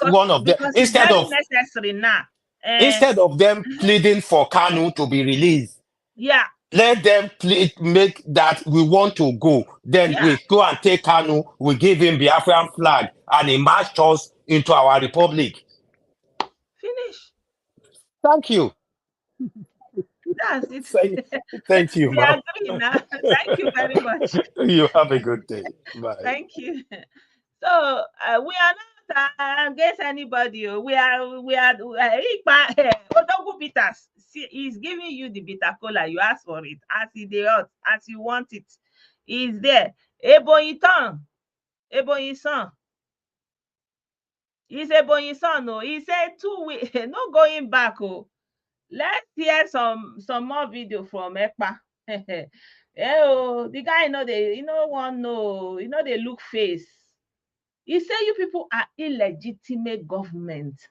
One of them instead of necessary now. Instead of them pleading for Kanu to be released. Yeah. Let them make that we want to go. Then we go and take Kanu, we give him the Biafran flag, and he marched us into our republic. Finish. Thank you. That's it. Thank you, we agree now. Thank you very much. You have a good day. Bye. Thank you. So we are not against anybody. We are Odogu Peters. He's giving you the bitter cola. You ask for it as you want it. He's there. Ebonyi son. He's Ebonyi son. No, he said 2 weeks. No going back. Oh, let's hear some more video from Ekpa. The guy they look face. He say you people are illegitimate government.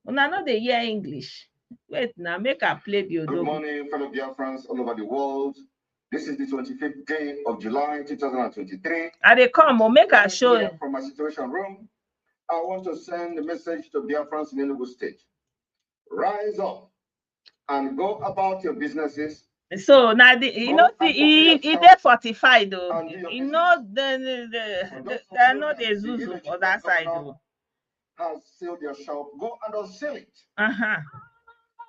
Una no dey hear English. Wait, now make a play the Good morning, fellow Biafrans all over the world. This is the 25th day of July 2023. And they come or make a show. From my situation room, I want to send a message to Biafrans in Enugu State. Rise up and go about your businesses. So now he did 45 though. You know they are not a Zuzu on that side though. Has sealed their shop, go and unseal it.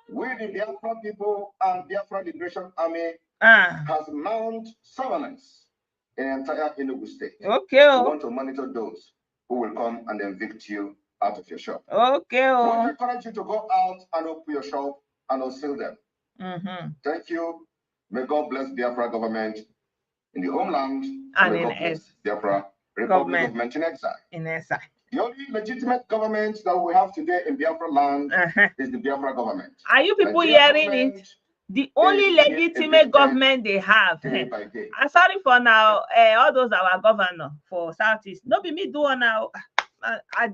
We, the Biafra people and Biafra Liberation Army, has mounted surveillance in the entire Enugu State. Okay. We want to monitor those who will come and evict you out of your shop. Okay. We want to encourage you to go out and open your shop and unseal them. Thank you. May God bless Biafra government in the homeland and may God bless Biafra Republic government in exile. The only legitimate government that we have today in Biafra land is the Biafra government. Are you people hearing it? The only legitimate government they have. I'm sorry for now, all those our governor for Southeast. No be me do now. I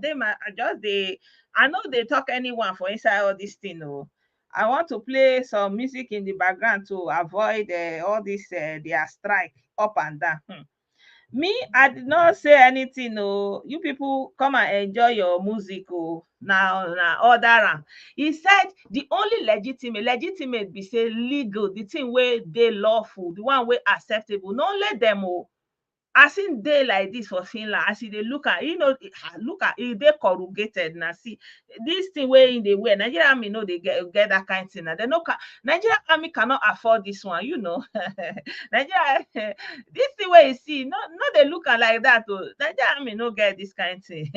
know they talk anyone for inside all this thing. No. I want to play some music in the background to avoid all this their strike up and down. Me, I did not say anything. No, you people come and enjoy your music. Oh, now order. He said the only legitimate be say legal, the thing where they lawful, the one way acceptable. Don't let them. Oh, I seen day like this for Finland. I see they look at look at it, they corrugated. Now see this thing where in the way Nigeria army know they get that kind of thing. They know Nigeria army cannot afford this one. Nigeria this thing where you see no they look at like that. Oh, Nigeria army no get this kind of thing.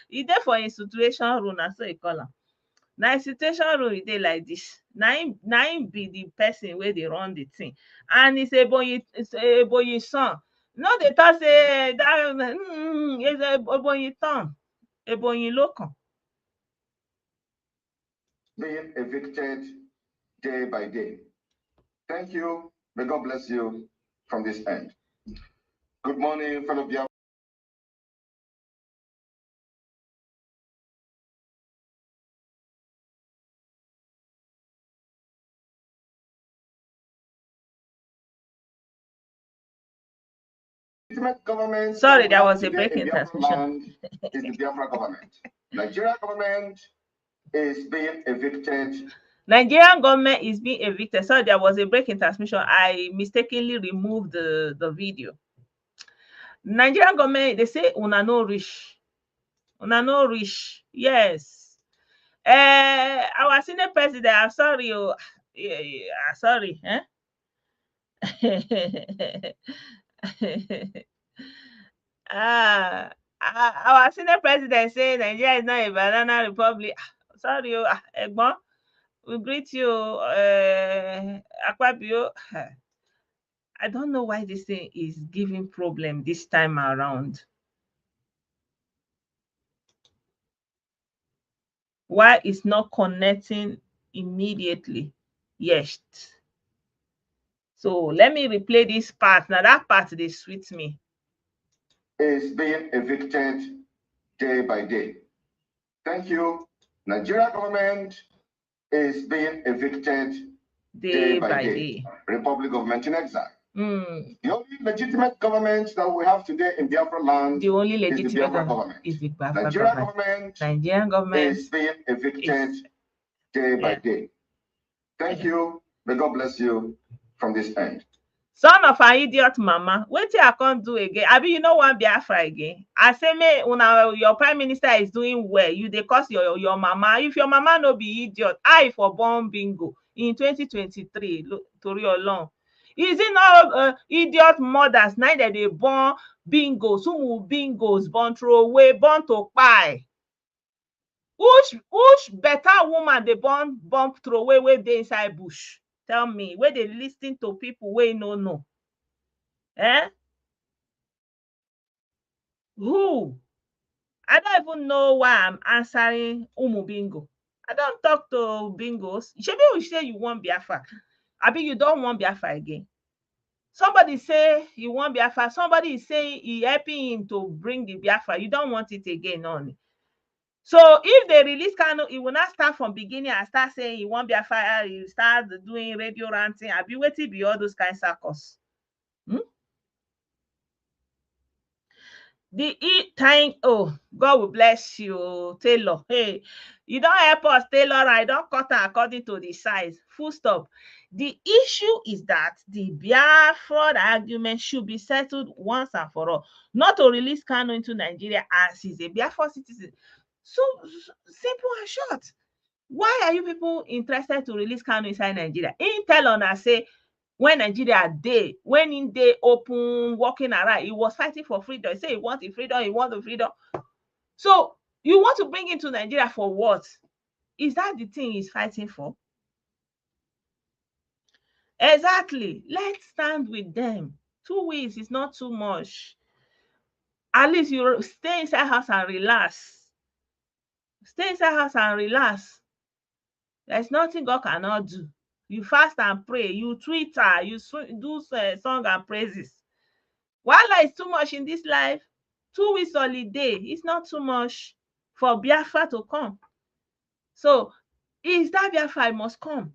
He there for in situation room and so he call them. Now situation room they like this. Nine be the person where they run the thing, and it's a boy son. No, they thought say that it's a boy son, a boy local. Being evicted day by day. Thank you. May God bless you from this end. Good morning, fellow Biafra. Government. Sorry, there was a break in transmission. Is the Biafra government. Nigeria government is being evicted. Nigerian government is being evicted. Sorry, there was a break in transmission. I mistakenly removed the video. Nigerian government, they say una no reach. Una no reach. Yes. Our senior president, I'm sorry. Sorry. Our senior president say Nigeria is not a banana republic. Sorry, Egbon. We greet you, Akpabio. I don't know why this thing is giving problem this time around. Why it's not connecting immediately? Yes. So let me replay this part. Now that part they sweet me. Is being evicted day by day. Thank you. Nigeria government is being evicted day by day. Republic government in exile. The only legitimate government that we have today in Biafra land the only legitimate is the Biafra government. Is the Biafra Nigeria government. Nigerian government is being evicted day by day. Thank you. May God bless you from this end. Son of an idiot mama, wait till I can't do again. I mean, you know one Biafra again. I say, me, your prime minister is doing well. You they cost your mama. If your mama no be idiot, I for born bingo in 2023. Look, Tori Olong. Is it not idiot mothers? Neither they born bingos, who bingos, born throw away, born to buy. Which better woman they born throw away where they inside bush? Tell me, where they listen to people where no. Who? I don't even know why I'm answering Umu Bingo. I don't talk to bingos. Maybe we say you want Biafra. I mean, you don't want Biafra again. Somebody say you want Biafra. Somebody is saying he helping him to bring the Biafra. You don't want it again only. So if they release Kano, it will not start from beginning and start saying you want Biafra, you start doing radio ranting. I'll be waiting to be all those kind of circles. God will bless you, Taylor. Hey, you don't help us, Taylor. I don't cut her according to the size. Full stop. The issue is that the Biafra argument should be settled once and for all. Not to release Kano into Nigeria as he's a Biafra citizen. So simple and short. Why are you people interested to release Kano inside Nigeria? Intel on us say when Nigeria when in day open, walking around, he was fighting for freedom. He said he wants the freedom, he wants the freedom. So you want to bring him to Nigeria for what? Is that the thing he's fighting for? Exactly. Let's stand with them. 2 weeks is not too much. At least you stay inside house and relax. Stay inside house and relax. There's nothing God cannot do. You fast and pray. You Twitter. You do song and praises. While it's too much in this life, 2 weeks holiday is not too much for Biafra to come. So, is that Biafra must come?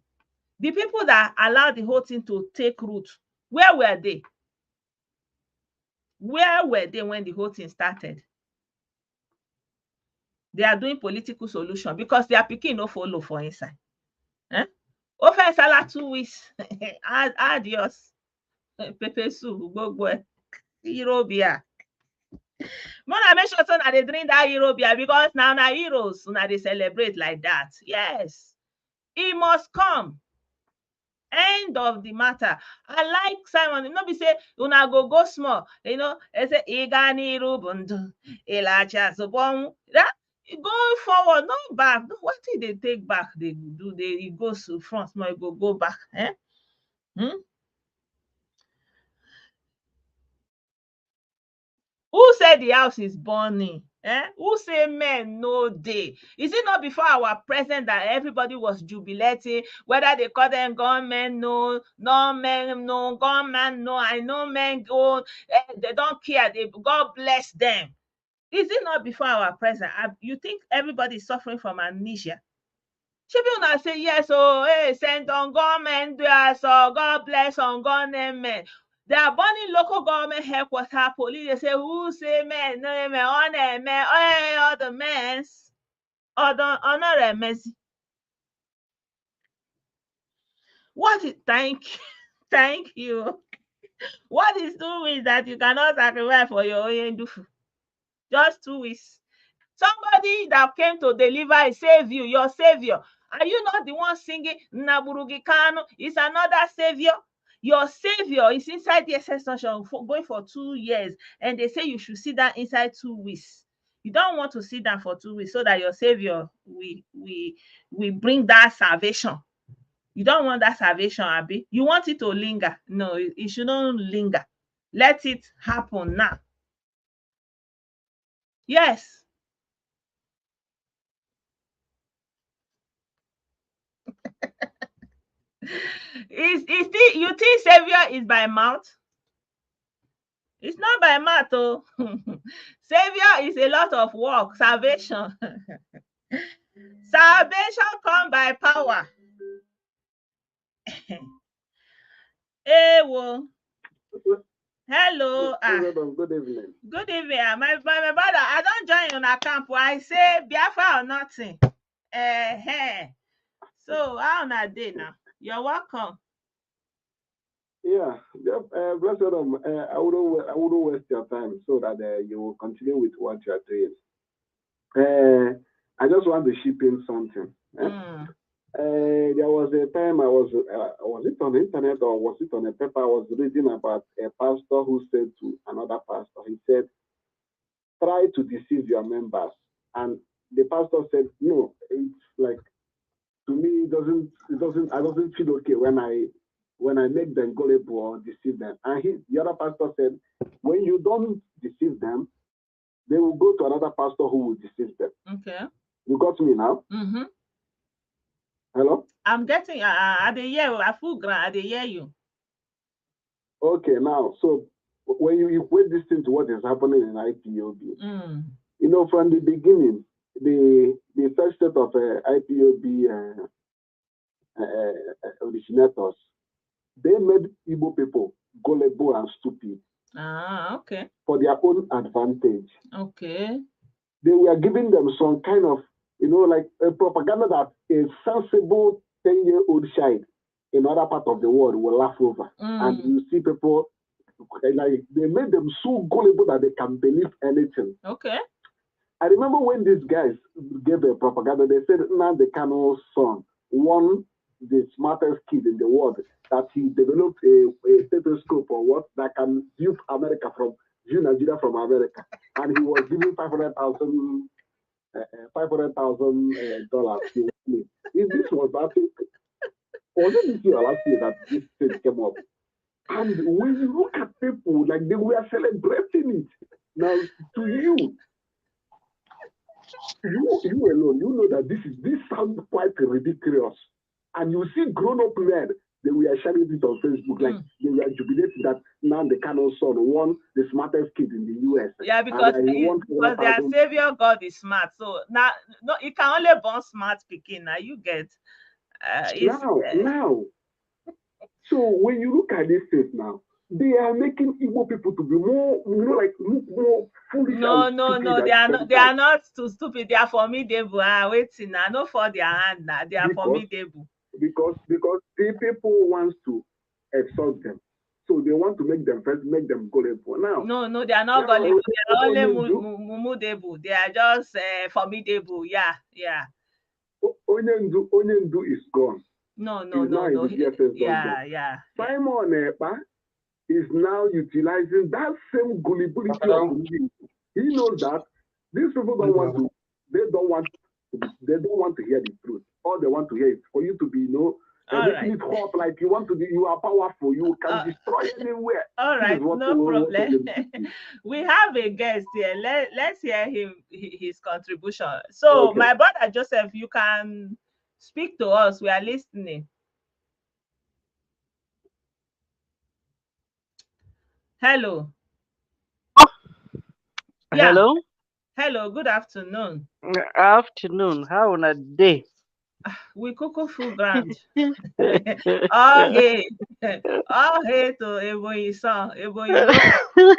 The people that allowed the whole thing to take root, where were they? Where were they when the whole thing started? They are doing political solution because their pikin no follow for inside. Over Salah 2 weeks. Adios. Pepe soup, gbogbo Eurobia. Mona make sure that they drink that Eurobia because now heroes when they celebrate like that. Yes, it must come. End of the matter. I like Simon. Not be say una go small. You know, they say igani rubundu ilacha zobon. Going forward, no back. What did they take back? They do. They it goes to front. No, it go back. Eh? Hmm? Who said the house is burning? Eh? Who say men no day? Is it not before our president that everybody was jubilating? Whether they call them gunmen, no, no men, no gunman, no. I know men go. They don't care. God bless them. Is it not before our president? You think everybody is suffering from amnesia? Shebi una say yes, oh, hey, send on government, so God bless on government men. They are burning local government headquarters, police. They say, who say men, no men, on men, hey, all the men, honor mercy. What is, thank you. What is 2 weeks that you cannot sacrifice for your own dufu? Just 2 weeks. Somebody that came to deliver save you, your savior. Are you not the one singing Naburugi Kanu? It's another savior. Your savior is inside the SS going for 2 years, and they say you should sit down inside 2 weeks. You don't want to sit down for 2 weeks so that your savior we bring that salvation. You don't want that salvation, Abby. You want it to linger. No, it shouldn't linger. Let it happen now. Yes. You think savior is by mouth? It's not by mouth, oh. Savior is a lot of work. Salvation. Salvation come by power. Hey, well. Hello. Good evening. Good evening. My brother, I don't join you on a camp. I say Biafra or nothing. So how on a day now? You're welcome. Yeah, blessed I wouldn't waste your time so that you will continue with what you are doing. I just want to ship in something. There was a time was it on the internet or was it on a paper? I was reading about a pastor who said to another pastor, he said, try to deceive your members. And the pastor said, no, it's like, to me, I doesn't feel okay when I make them gullible or deceive them. And the other pastor said, when you don't deceive them, they will go to another pastor who will deceive them. Okay. You got me now? Mm-hmm. Hello? I'm getting, I hear you, I full grant, I hear you. Okay, now, so when you equate this thing to what is happening in IPOB, you know, from the beginning, the first set of IPOB originators, they made Igbo people gullible and stupid. Okay. For their own advantage. Okay. They were giving them some kind of, you know, like a propaganda that a sensible 10-year-old child in other part of the world will laugh over. And you see people, like, they made them so gullible that they can believe anything. Okay. I remember when these guys gave a propaganda, they said Nnamdi Kanu's son won the smartest kid in the world, that he developed a stethoscope or what that can view Nigeria from America, and he was given $500,000. If this was, I think, was it this year or last year that this thing came up? And when you look at people, like they were celebrating it. Now, to you alone, you know that this sounds quite ridiculous. And you see grown-up men, they were sharing it on Facebook, like they were jubilating that Nnamdi Kanu's son won the smartest kid in the US. Yeah, because their savior God is smart. So now, no, it can only born smart speaking. Now you get. Now. So when you look at this things now, they are making Igbo people to be more, you know, like more foolish. No. They are not too stupid. They are formidable. Waiting now, not for their hand now. They are formidable. Because the people want to exalt them, so they want to make them gullible. Now, no, they are not gullible. They are only mumudable. They are just formidable. Yeah. Onyendu is gone. No. Yeah. Simon Ekpa is now utilizing that same gullibility of him. He knows that these people don't want to They don't want to hear the truth. All they want to hear is for you to be, making it hot, like you are powerful, you can destroy anywhere. All right, no problem. We have a guest here. Let's hear his contribution. So, okay. My brother Joseph, you can speak to us. We are listening. Hello. Yeah. Hello. Hello. Good afternoon. Afternoon. How on a day? We cook full ground. Oh hey, oh hey to Ebonyi son, Ebonyi local.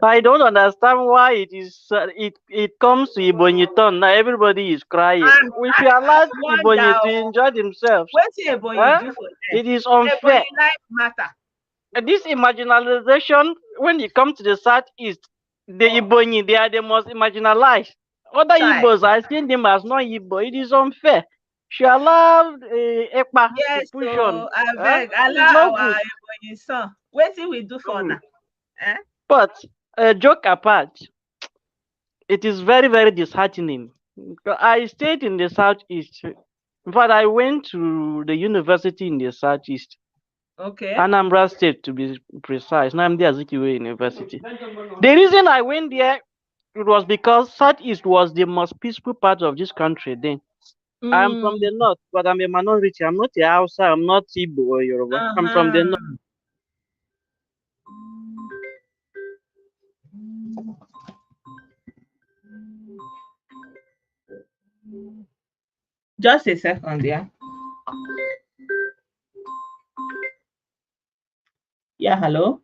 I don't understand why it comes to Ebonyi turn. Now everybody is crying. We should allow Ebonyi to enjoy themselves. What's Ebonyi do for them? It is unfair. Ebonyi life matter. This marginalization, when you come to the southeast, the Ebonyi, they are the most marginalized. Other Igbos, I see them as not Igbo. It is unfair. She allowed Ekpa yes, to push on. I beg, allow our Ebonyi son. What do we do for now? But joke apart, it is very, very disheartening. I stayed in the southeast. In fact, I went to the university in the southeast. Okay. Anambra State, to be precise. Nnamdi Azikiwe University. The reason I went there, it was because southeast was the most peaceful part of this country then. I'm from the north, but I'm a minority. I'm not a Hausa. I'm not Igbo or Yoruba. I'm from the north. Just a second, yeah. Ja, hallo?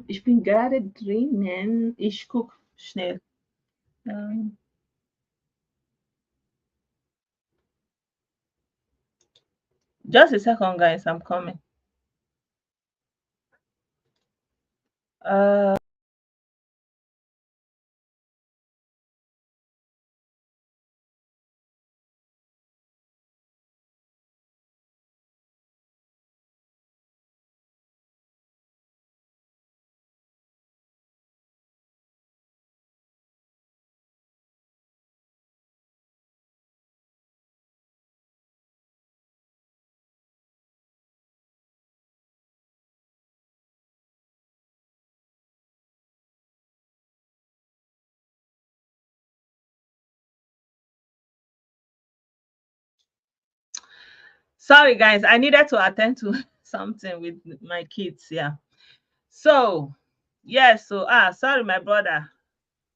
Ich bin gerade drinnen. Ich guck schnell. Just a second, guys. I'm coming. Sorry, guys. I needed to attend to something with my kids. Yeah. So, yeah. So, sorry, my brother.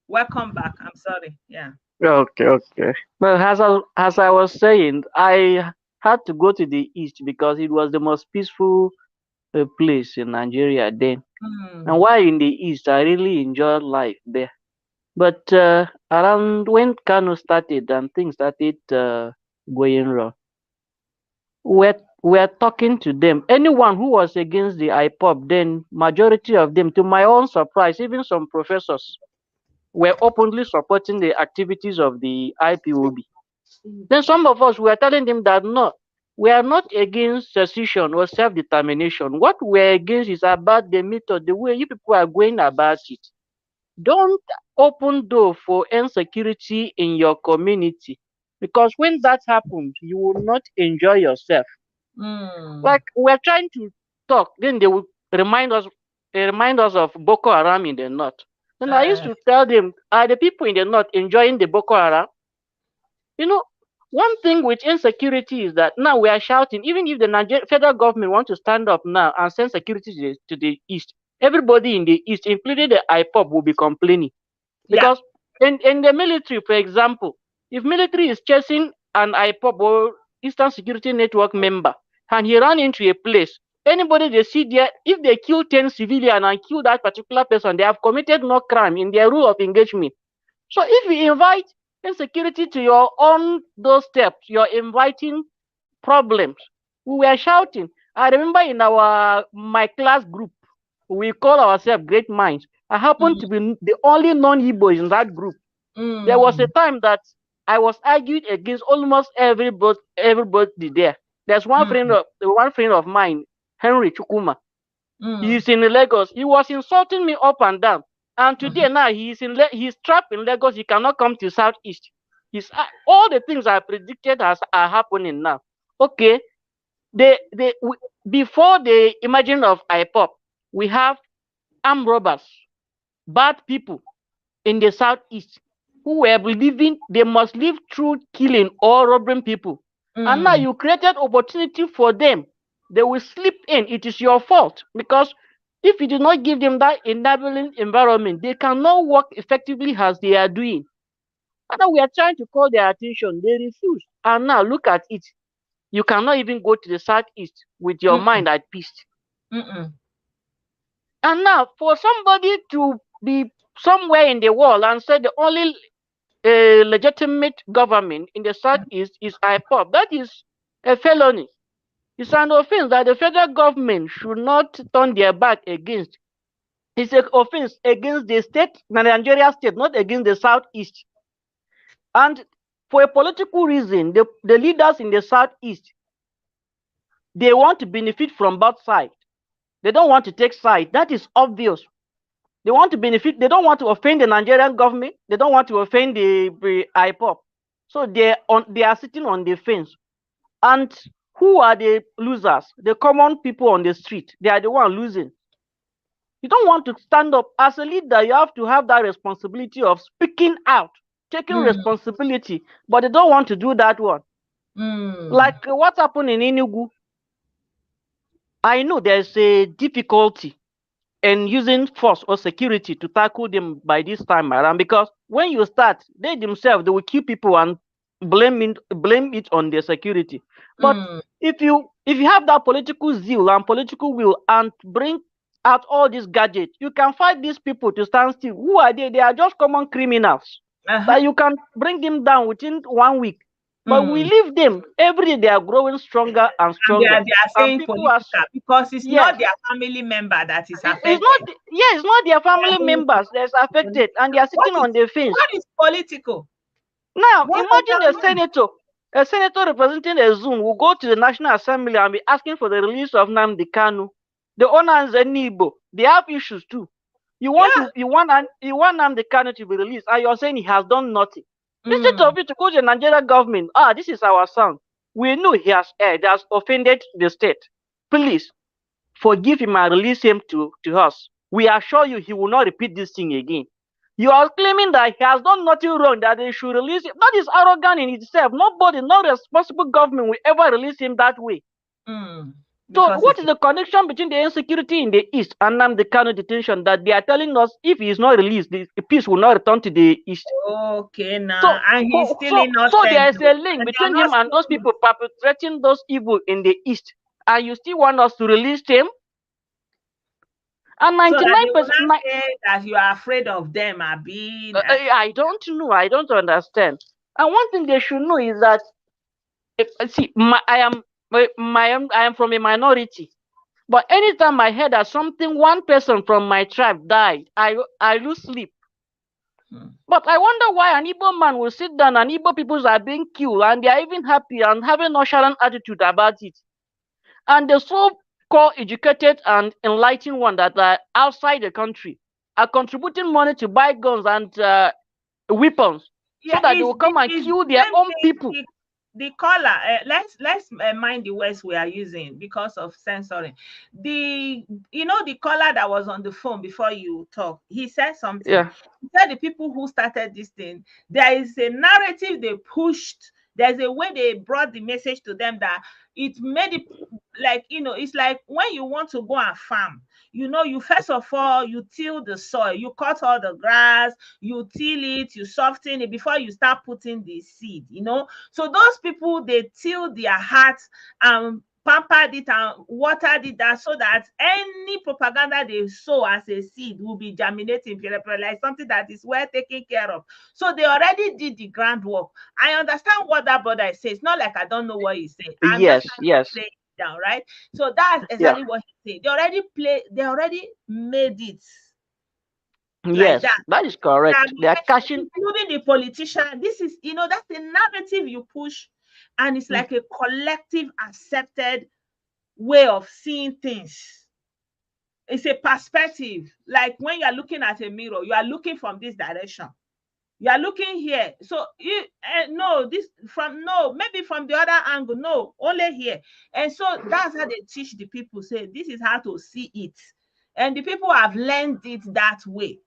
Welcome back. I'm sorry. Yeah. Okay. Well, as I was saying, I had to go to the east because it was the most peaceful place in Nigeria then. And while in the east, I really enjoyed life there. But around when Kano started and things started going wrong, we're talking to them. Anyone who was against the IPOP, then majority of them, to my own surprise, even some professors, were openly supporting the activities of the IPOB. Then some of us were telling them that no, we are not against secession or self-determination. What we're against is about the method, the way you people are going about it. Don't open door for insecurity in your community, because when that happens, you will not enjoy yourself. Like we're trying to talk, then they will remind us of Boko Haram in the north. Then I used to tell them, are the people in the north enjoying the Boko Haram? One thing with insecurity is that now we are shouting, even if the federal government want to stand up now and send security to the east, everybody in the east, including the IPOP, will be complaining. Because in the military, for example, if military is chasing an IPOP or Eastern Security Network member and he ran into a place, anybody they see there, if they kill 10 civilians and kill that particular person, they have committed no crime in their rule of engagement. So if you invite insecurity to your own doorstep, you're inviting problems. We were shouting. I remember in my class group, we call ourselves Great Minds. I happened to be the only non-Igbo in that group. There was a time that I was arguing against almost everybody there. There's one friend of mine, Henry Chukuma. He's in Lagos. He was insulting me up and down. And today now he's trapped in Lagos. He cannot come to Southeast. All the things I predicted are happening now. Okay, before the emergence of IPOP, we have armed robbers, bad people in the Southeast who were believing they must live through killing or robbing people. And now you created opportunity for them. They will slip in. It is your fault, because if you do not give them that enabling environment, they cannot work effectively as they are doing. And now we are trying to call their attention. They refuse. And now look at it. You cannot even go to the Southeast with your mind at peace. And now for somebody to be somewhere in the world and say the only legitimate government in the Southeast is IPOP, that is a felony. It's an offense that the federal government should not turn their back against. It's an offense against the state, Nigeria state, not against the Southeast. And for a political reason, the leaders in the Southeast, they want to benefit from both sides. They don't want to take side. That is obvious. They want to benefit. They don't want to offend the Nigerian government. They don't want to offend the IPOP. So they are sitting on the fence. And who are the losers? The common people on the street. They are the one losing. You don't want to stand up as a leader. You have to have that responsibility of speaking out, taking responsibility. But they don't want to do that one. Like what happened in Enugu. I know there's a difficulty in using force or security to tackle them by this time around, because when you start, they themselves, they will kill people and blame it on their security. But if you have that political zeal and political will and bring out all these gadgets, you can fight these people to stand still. Who are they? They are just common criminals that you can bring them down within 1 week. But we leave them every day. They are growing stronger and stronger. And they are saying political because it's not their family member that is affected. It's not their family members that's affected, and they are sitting on the fence. What is political? Now, imagine a senator representing a Zoom will go to the National Assembly and be asking for the release of Nnamdi Kanu. The owners in Igbo, they have issues too. You want Nnamdi Kanu to be released, and you're saying he has done nothing. Instead of you to go to the Nigerian government, this is our son. We know he has offended the state. Please forgive him and release him to us. We assure you he will not repeat this thing again. You are claiming that he has done nothing wrong, that they should release him. That is arrogant in itself. Nobody, no responsible government will ever release him that way. So what is the connection between the insecurity in the East and Nnamdi Kanu detention that they are telling us if he is not released, the peace will not return to the East? Okay, now, and he's still innocent. So there is a link between him and those people perpetrating those evil in the East. And you still want us to release them? And 99% that you are afraid of them, Abi. I don't know. I don't understand. And one thing they should know is that I am from a minority. But anytime I hear that one person from my tribe died, I lose sleep. But I wonder why an Igbo man will sit down and Igbo people are being killed and they are even happy and having nonchalant attitude about it. And the so-called educated and enlightened one that are outside the country are contributing money to buy guns and weapons so that they will come and kill their own people. The caller, let's mind the words we are using because of censoring. The caller that was on the phone before you talk, he said something. Yeah. He said the people who started this thing, there is a narrative they pushed. There's a way they brought the message to them that it made it like, it's like when you want to go and farm, you first of all, you till the soil, you cut all the grass, you till it, you soften it before you start putting the seed, So those people, they till their hearts and pampered it and watered it so that any propaganda they sow as a seed will be germinating, like something that is well taken care of. So they already did the groundwork. I understand what that brother says. It's not like I don't know what he's saying. Yes. It down, right? So that's exactly what he said. They already made it. Yes, like that is correct. They are cashing, including the politician. This is, that's the narrative you push, and it's like a collective accepted way of seeing things. it's a perspective. Like when you are looking at a mirror, you are looking from this direction. You are looking here. So you no, this from no, maybe from the other angle. No, only here. And so that's how they teach the people. Say this is how to see it. And the people have learned it that way.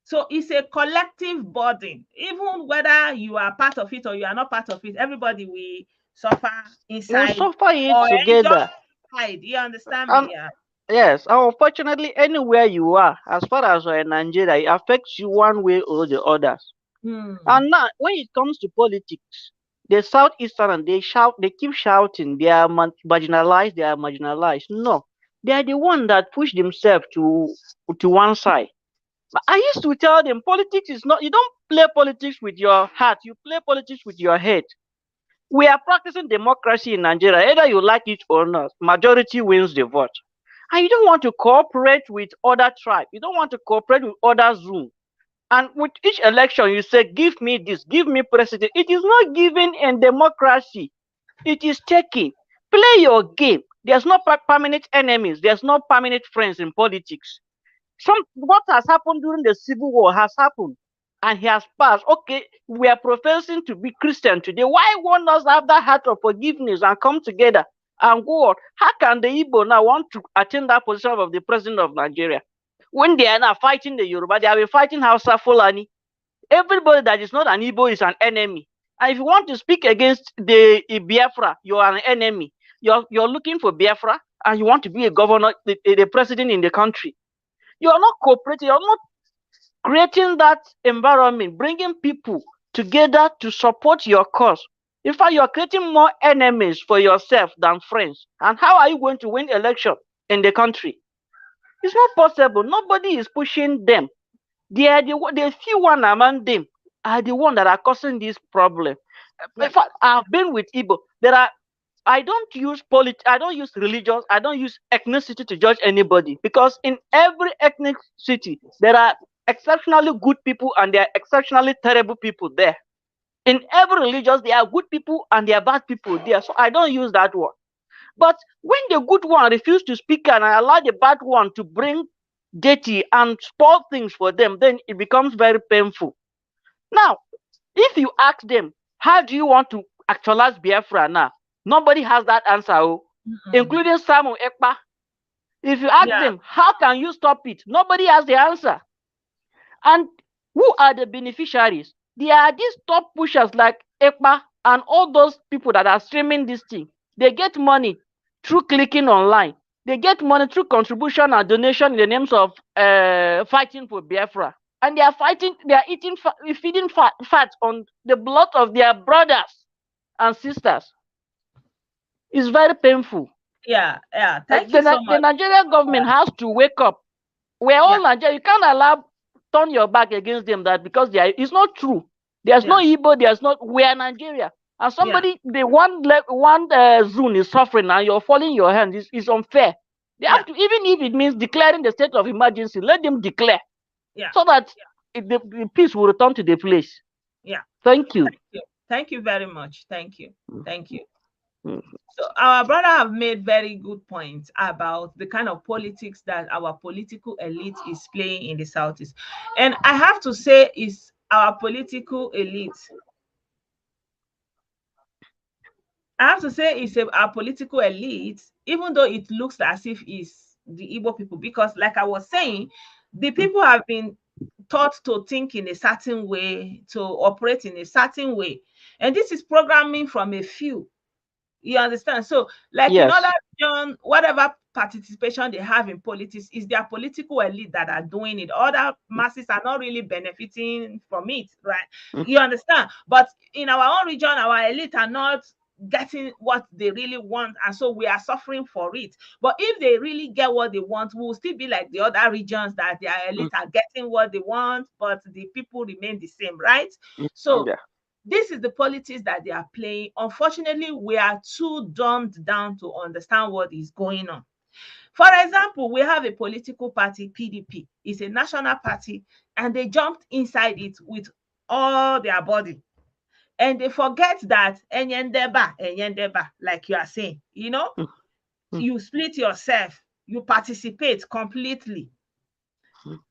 So it's a collective burden. Even whether you are part of it or you are not part of it, everybody will suffer We'll inside suffer it or enjoy together. inside. You understand And me? Yeah. yes, unfortunately, anywhere you are, as far as you're in Nigeria, it affects you one way or the others. Hmm. And now, when it comes to politics, the Southeastern, they shout, they keep shouting, they are marginalized, they are marginalized. No, they are the one that push themselves to one side. But I used to tell them, politics is not. You don't play politics with your heart. You play politics with your head. We are practicing democracy in Nigeria. Either you like it or not, majority wins the vote. And you don't want to cooperate with other tribes. You don't want to cooperate with other zones. And with each election, you say, give me this, give me president. It is not given in democracy. It is taking. Play your game. There's no permanent enemies. There's no permanent friends in politics. What has happened during the civil war has happened, and he has passed. Okay, we are professing to be Christian today. Why won't us have that heart of forgiveness and come together and go on? How can the Igbo now want to attain that position of the president of Nigeria when they are now fighting the Yoruba? They are fighting Hausa Fulani. Everybody that is not an Igbo is an enemy. And if you want to speak against the Biafra, you are an enemy. You're looking for Biafra, and you want to be a governor, the president in the country. You are not cooperating. You're not creating that environment, bringing people together to support your cause. In fact, you are creating more enemies for yourself than friends. And how are you going to win election in the country? It's not possible. Nobody is pushing them. They are the few one among them are the one that are causing this problem. In fact, I've been with Igbo. I don't use I don't use religion, I don't use ethnicity to judge anybody, because in every ethnic city there are exceptionally good people and there are exceptionally terrible people there. In every religion there are good people and there are bad people there. So I don't use that word. But when the good one refuse to speak and I allow the bad one to bring dirty and spoil things for them, then it becomes very painful. Now, if you ask them, how do you want to actualize Biafra now? Nobody has that answer, including Samuel Ekpa. If you ask them, how can you stop it? Nobody has the answer. And who are the beneficiaries? They are these top pushers like Ekpa and all those people that are streaming this thing. They get money through clicking online. They get money through contribution and donation in the names of fighting for Biafra. And they are fighting, they are feeding fat on the blood of their brothers and sisters. It's very painful. Thank you so much. The Nigerian government has to wake up. We're all Nigerian. You can't allow turn your back against them that because they are. It's not true. There's no Igbo. There's not. We are Nigeria. And somebody, the one zone is suffering and you're falling your hand. Is unfair. They have to, even if it means declaring the state of emergency, let them declare. So that the peace will return to the place. Thank you. Thank you very much. Thank you. Thank you. So our brother have made very good points about the kind of politics that our political elite is playing in the Southeast. And I have to say is our political elite. I have to say it's our political elite, even though it looks as if it's the Igbo people, because like I was saying, the people have been taught to think in a certain way, to operate in a certain way. And this is programming from a few. You understand? So, like in other region, whatever participation they have in politics is their political elite that are doing it. Other masses are not really benefiting from it, right? You understand? But in our own region, our elite are not getting what they really want, and so we are suffering for it. But if they really get what they want, we'll still be like the other regions that their elite are getting what they want, but the people remain the same, right? So this is the politics that they are playing. Unfortunately, we are too dumbed down to understand what is going on. For example, we have a political party, PDP. It's a national party, and they jumped inside it with all their body. And they forget that enyendeba, like you are saying, you know, you split yourself, you participate completely.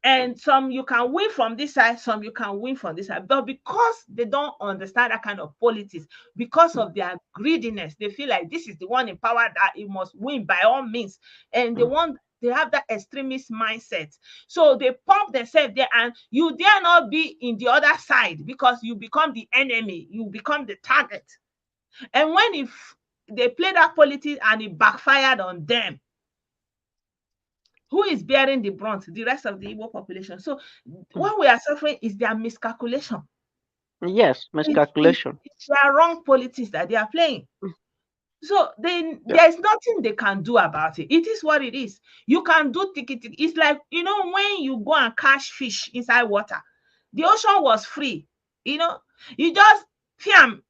And some you can win from this side, some you can win from this side. But because they don't understand that kind of politics, because of their greediness, they feel like this is the one in power that it must win by all means. And they have that extremist mindset. So they pump themselves there, and you dare not be in the other side because you become the enemy, you become the target. And when if they play that politics and it backfired on them, who is bearing the brunt? The rest of the Igbo population. So what we are suffering is their miscalculation. Yes, miscalculation. It's their wrong politics that they are playing. So there's nothing they can do about it. It is what it is. You can do tiki. It's like, when you go and catch fish inside water, the ocean was free. You just fiam.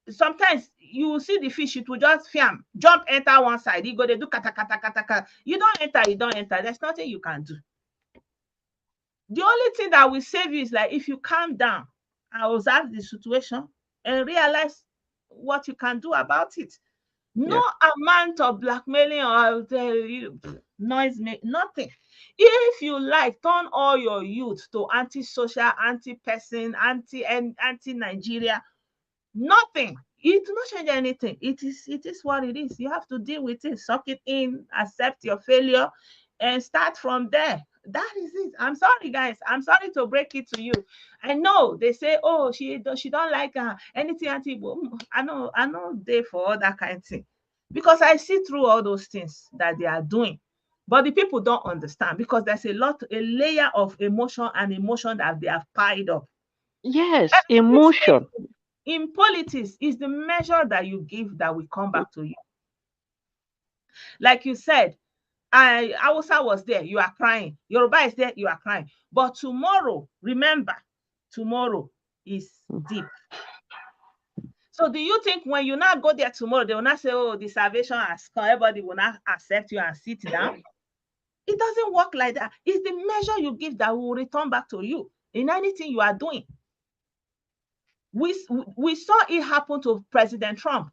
Sometimes you will see the fish, it will just fiam, jump, enter one side. You go, they do kata kata kata kata. You don't enter. There's nothing you can do. The only thing that will save you is like if you calm down and observe the situation and realize what you can do about it. No amount of blackmailing or noise, nothing. If you like, turn all your youth to anti-social, anti-person, anti-Nigeria. Nothing. It will not change anything. It is what it is. You have to deal with it, suck it in, accept your failure, and start from there. That is it. I'm sorry, guys. I'm sorry to break it to you. I know they say, oh, she don't like anything anti. I know they for all that kind of thing, because I see through all those things that they are doing. But the people don't understand because there's a layer of emotion that they have piled up. Yes, emotion. In politics, is the measure that you give that will come back to you. Like you said, Hausa was there, you are crying. Yoruba is there, you are crying. But tomorrow, remember, tomorrow is deep. So do you think when you now go there tomorrow, they will not say, oh, the salvation has come, everybody will not accept you and sit down? It doesn't work like that. It's the measure you give that will return back to you in anything you are doing. We saw it happen to President Trump.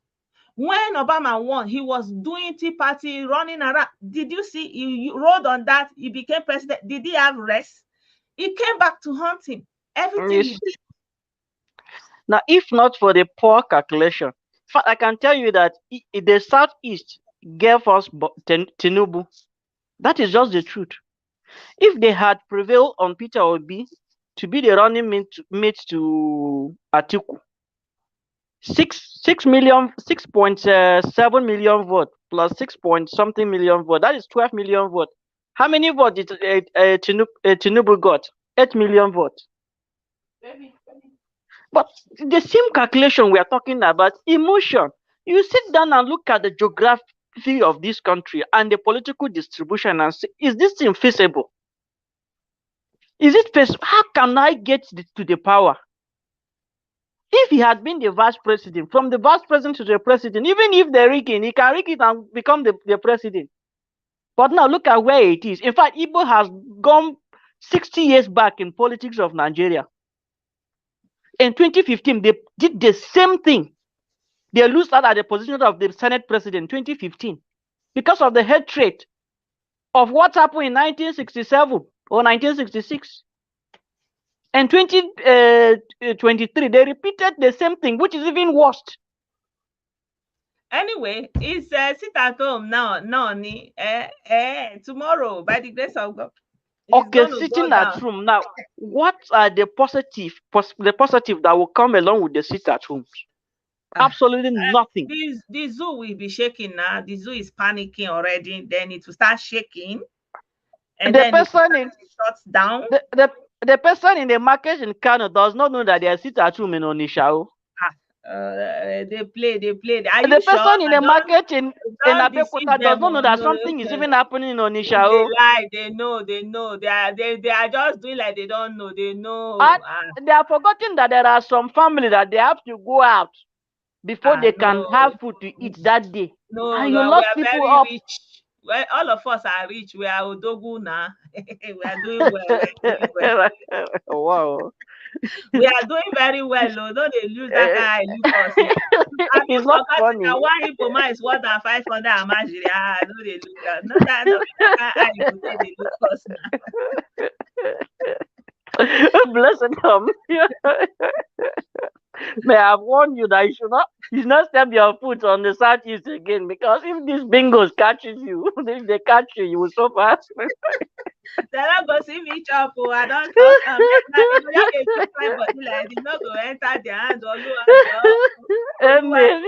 When Obama won, he was doing Tea Party, running around. Did you see? He rode on that. He became president. Did he have rest? He came back to haunt him. Everything he did. Now, if not for the poor calculation, in fact, I can tell you that the Southeast gave us Tinubu. That is just the truth. If they had prevailed on Peter Obi to be the running mate to Atiku, 6.7 million vote plus 6 point something million vote, that is 12 million vote. How many votes did Tinubu got? 8 million votes. But the same calculation we are talking about, emotion. You sit down and look at the geography of this country and the political distribution and say, is this thing feasible? Is it feasible? How can I get to the power? If he had been the vice president, from the vice president to the president, even if they're rigging, he can rig it and become the president. But now look at where it is. In fact, Igbo has gone 60 years back in politics of Nigeria. In 2015, they did the same thing. They lost out at the position of the Senate president in 2015 because of the hatred of what happened in 1967 or 1966. And 2023, they repeated the same thing, which is even worse. Anyway, it's sit at home now, tomorrow, by the grace of God. Okay, sitting at home now. What are the positive that will come along with the sit at home? Absolutely nothing. The zoo will be shaking now. The zoo is panicking already. Then it will start shaking, and then it shuts down. The person in the market in Kano does not know that they are sit at home in Onitsha. They play. The person in the market in Abeokuta does not know that something is even happening in Onitsha. They lie. They know. They are just doing like they don't know. They know. They are forgetting that there are some family that they have to go out before they can have food to eat that day. No, and you lock people very up. Rich. Well, all of us are rich. We are Odogu now. We are doing well. Wow. We are doing very well, though. Don't they lose that kind of look us? Have you It's not forgotten funny. that one Ipoma is more than 500 Amajiri? No, they look us. Not that, no, that kind of they look us now. Blessed them. May I warn you that you should not step your foot on the southeast again, because if these bingos catches you, if they catch you, you will suffer. They're not going to see me chop. I don't talk. If you have a big fine body like this, not going to enter their hands or you Amen.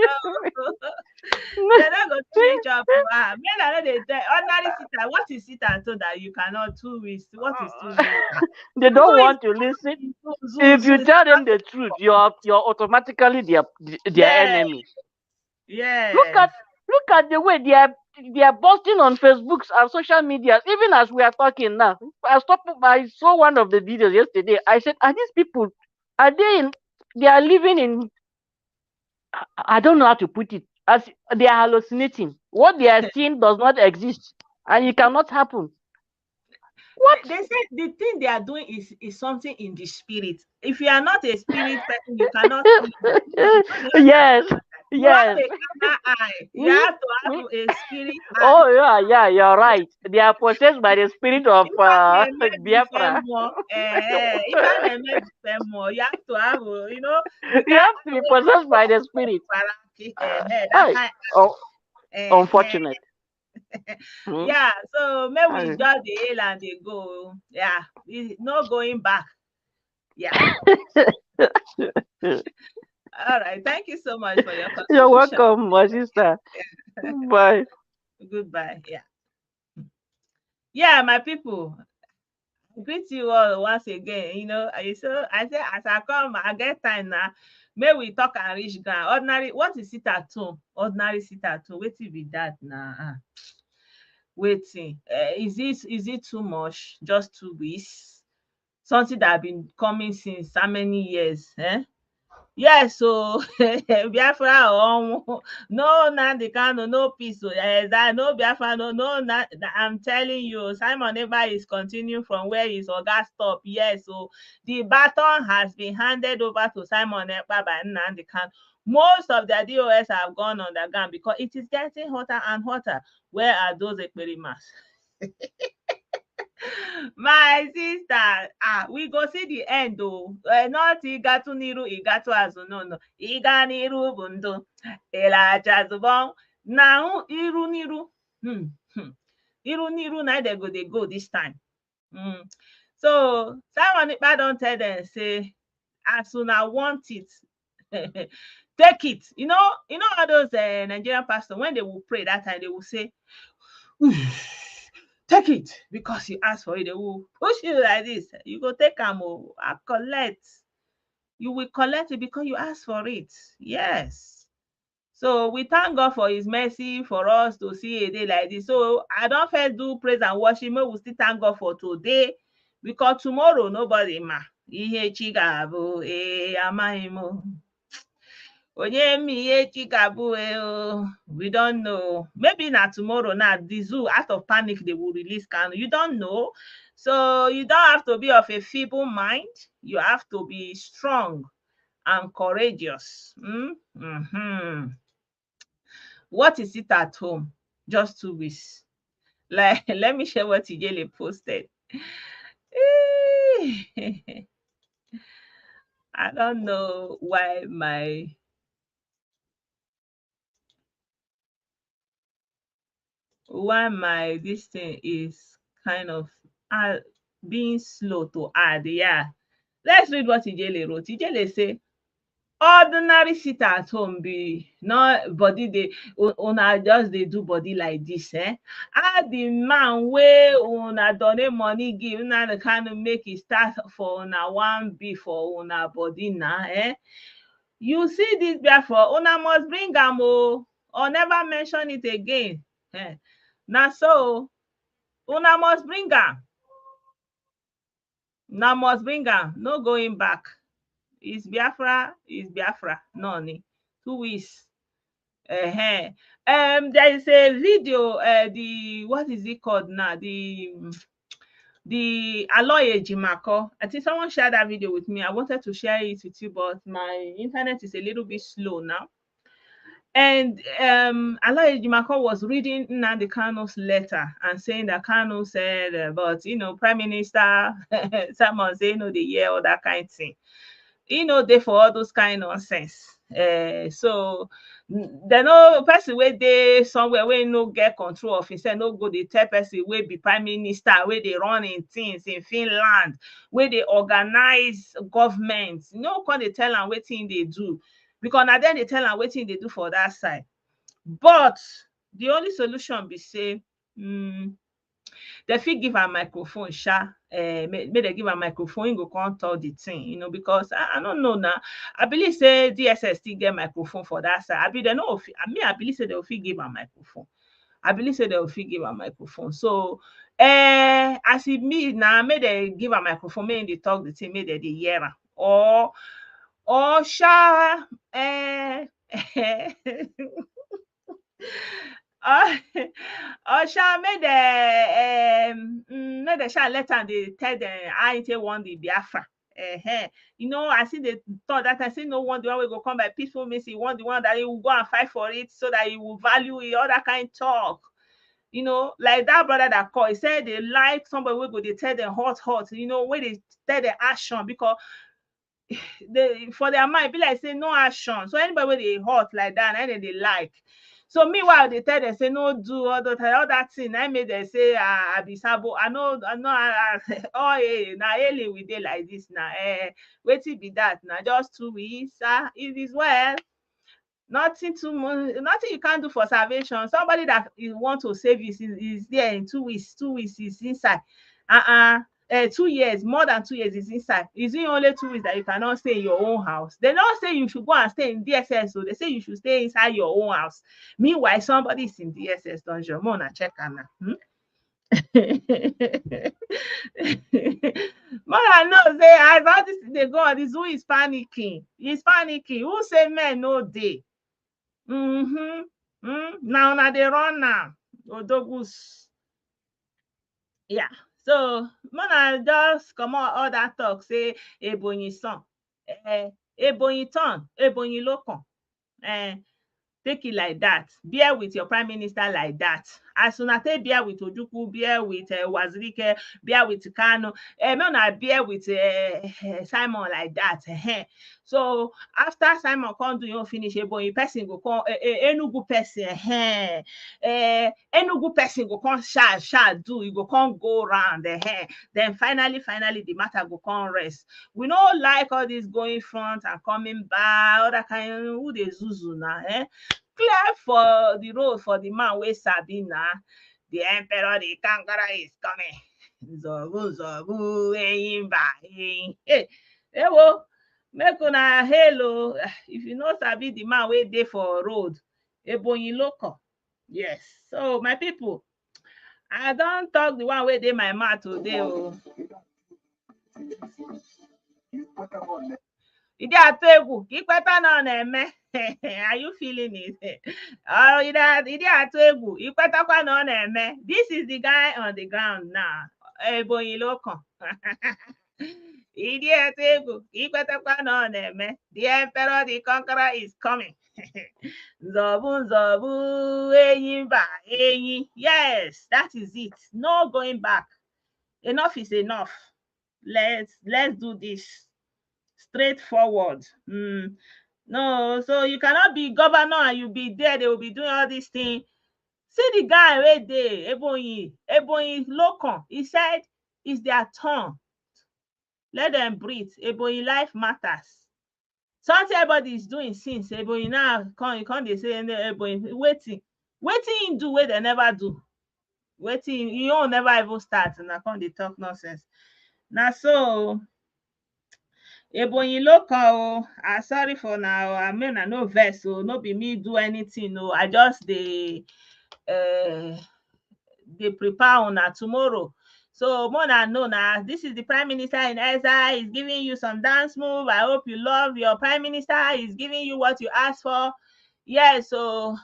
They're not going to see me chop. Men are not the ordinary sitter. What is sitter so that you cannot do with? What is to They don't want to listen. If you tell them the truth, you're automatically their enemy. Yeah. Look at the way they are posting on Facebooks and social media, even as we are talking now. I saw one of the videos yesterday. I said, are these people, they are living in, I don't know how to put it, as they are hallucinating. What they are seeing does not exist, and it cannot happen. What they say, the thing they are doing is something in the spirit. If you are not a spirit person, you cannot see. Yes. You have a camera eye. You have to have a spirit eye. Oh yeah, you're right. They are possessed by the spirit of Biafra. You have to have, you have to be possessed by the spirit. Unfortunate. Yeah, so maybe we just the hail and they go. Yeah, no going back. Yeah. All right. Thank you so much for your contribution. You're welcome, my sister. Bye. Goodbye. Yeah. Yeah, my people. I greet you all once again. I say as I come, I get time now. May we talk and reach ground. Ordinary, what is it at home? Ordinary sit at home. Waiting with that now. Waiting. Is it too much? Just 2 weeks? Something that have been coming since how many years? Yes, so Biafra no Nnamdi Kanu, no peace. That no Biafra, no. I'm telling you, Simon Ekpa is continuing from where his oga stop. Yes, so the baton has been handed over to Simon Ekpa by Nnamdi Kanu. Most of their DOS have gone underground because it is getting hotter and hotter. Where are those Ekperimas? My sister, we go see the end though. Not igatu niru, igatu azu, no. Iga niru bundu, elaja zubon. Now iru niru. Iru niru na they go this time. So Simon Ekpa don tell them say, as soon as want it, take it. You know all those Nigerian pastors, when they will pray that time, they will say, take it, because you ask for it. They will push you like this. You go take am, collect. You will collect it because you ask for it. Yes. So we thank God for his mercy for us to see a day like this. So I don't first do praise and worship. We will still thank God for today, because tomorrow nobody ma. Ihe chi ga-abụ amaghị m. Onye we don't know. Maybe not tomorrow. Now the zoo, out of panic, they will release Kanu. You don't know. So you don't have to be of a feeble mind. You have to be strong and courageous. What is it at home? Just 2 weeks. Like, let me share what Ijele posted. I don't know why this thing is kind of being slow to add. Yeah, let's read what Ijele wrote. Ijele say, ordinary sit at home be not body dey una just dey do body like this. How the man wey una donate money give una the kind of make e start for una one be for una body now. You see this Biafra, una must bring am or never mention it again. Na so una must bring am. Una must bring am, no going back. Is Biafra, no ni. 2 weeks. There is a video, the what is it called now? the Aloy Ejimako. I think someone shared that video with me. I wanted to share it with you, but my internet is a little bit slow now. And Aloy Ejimako was reading Nnamdi Kanu's letter and saying that Kanu said, but Prime Minister someone say the year or that kind of thing. They for all those kind of nonsense. So there no person where they somewhere where no get control of himself, no go the tell person where be prime minister, where they run in things in Finland, where they organize governments. Can they tell them what thing they do? Because now then they tell them what thing they do for that side. But the only solution be say, they fit give a microphone, make they give a microphone, go come talk the thing, because I don't know now. I believe say DSS still get microphone for that side. I believe say they will fit give a microphone. I believe say they will fit give a microphone. So as it me now, may they give a microphone, may they talk the thing, may they hear am. Or Osha made the shall let and they tell them I ain't want the Biafra. I see the thought that I say no one the one will go come by peaceful means he want the one that he will go and fight for it so that he will value it, all that kind of talk. Like that brother that called, he said they like somebody will go, they tell them hot, where they tell the action because for their mind, be like say no action. So anybody with they hot like that, and then they like. So meanwhile, they tell them say no do all that thing. I made them say I be sabo. I know. Now alien we dey like this now. Wait till be that now. Just 2 weeks. It is well. Nothing too much. Nothing you can't do for salvation. Somebody that you want to save you is there in 2 weeks. 2 weeks is inside. 2 years, more than 2 years is inside. Is it only 2 weeks that you cannot stay in your own house? They don't say you should go and stay in DSS, so they say you should stay inside your own house. Meanwhile, somebody is in DSS dungeon. Mona check now. Mona knows say as all this they go on, this who is panicking. He's panicking. Who say men no day? Now they run now. Odogus. Yeah. So Mona just come out all that talk say Ebonyi son, Ebonyi turn, Ebonyi lokan. Take it like that. Bear with your prime minister like that. As soon as they bear with Ojukwu, bear with Wazirike, bear with Kanu, bear with Simon like that. So after Simon come do you finish, Ebonyi person go come, Enugu person, Enugu person go come shall do, you go come go round. Then finally the matter go come rest. We don't like all this going front and coming back, all that kind of who they zuzu now. Clear for the road for the man wey sabi na. The emperor, the conqueror is coming. Zobu, eyimba, ewo, make una hello. If you know sabi the man wey dey for road, Ebonyi local. Yes. So my people, I don't talk the one wey dey my mouth today. Ide atụ egwu ka ikweta na ọ na-eme. Are you feeling it? Ide atụ egwu ikwetakwa na ọ na-eme. This is the guy on the ground now. Ebonyi local. Ide atụ egwu ka ikwetakwa na ọ na-eme. The emperor, the conqueror is coming. Nzobu, eyimba, eyi. Yes, that is it. No going back. Enough is enough. Let's do this. Straightforward. No, so you cannot be governor and you be there, they will be doing all these things. See the guy right there, Ebonyi local. He said it's their turn. Let them breathe. Ebonyi life matters. Something everybody is doing since Ebonyi now can't they say Ebonyi waiting him do what they never do. Waiting, you don't never even start and I can't they talk nonsense. Now so Ebonyi local, sorry for now. I mean, I no vex, so no be me do anything. No, I just they prepare on tomorrow. So more than know now, this is the prime minister in exile. He's giving you some dance move. I hope you love your prime minister. He's giving you what you asked for. Yeah, so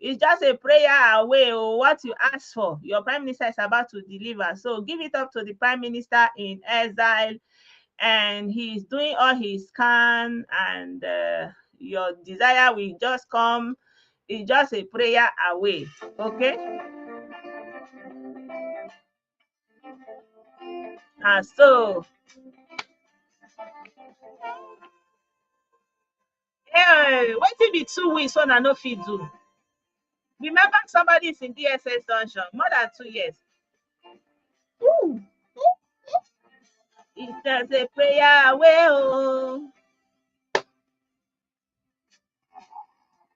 It's just a prayer away. Or what you ask for, your prime minister is about to deliver. So give it up to the prime minister in exile, and he's doing all he can, and your desire will just come. It's just a prayer away. Okay. And so, hey, wetin be 2 weeks when I no fit do? Remember, somebody is in DSS dungeon more than 2 years. Ooh. It's just a prayer away. Oh.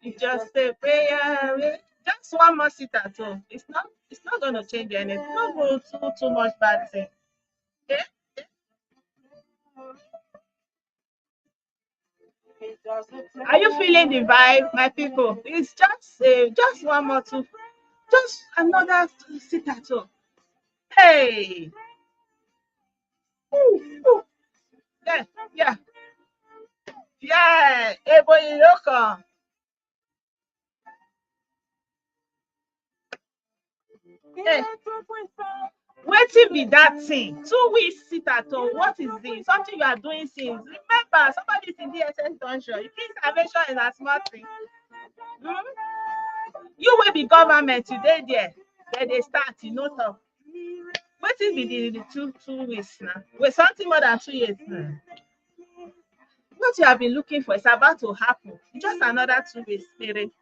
It's just a prayer away. Just one more Sitathome. It's not gonna change anything. Not go too much bad thing. Okay? Are you feeling the vibe, my people? It's just one more two. Just another Sitathome. Hey. Ooh, ooh. Yeah, yeah. Yeah. Ebo Iroko. Hey. Wetin be that thing? 2 weeks Sitathome. What is this? Something you are doing since. Remember, somebody is in DSS dungeon. You think salvation is a small thing? You will be government today there. Then they start, talk. Wetin be the two weeks now? With something more than 2 years now. What you have been looking for is about to happen. Just another 2 weeks, spirit.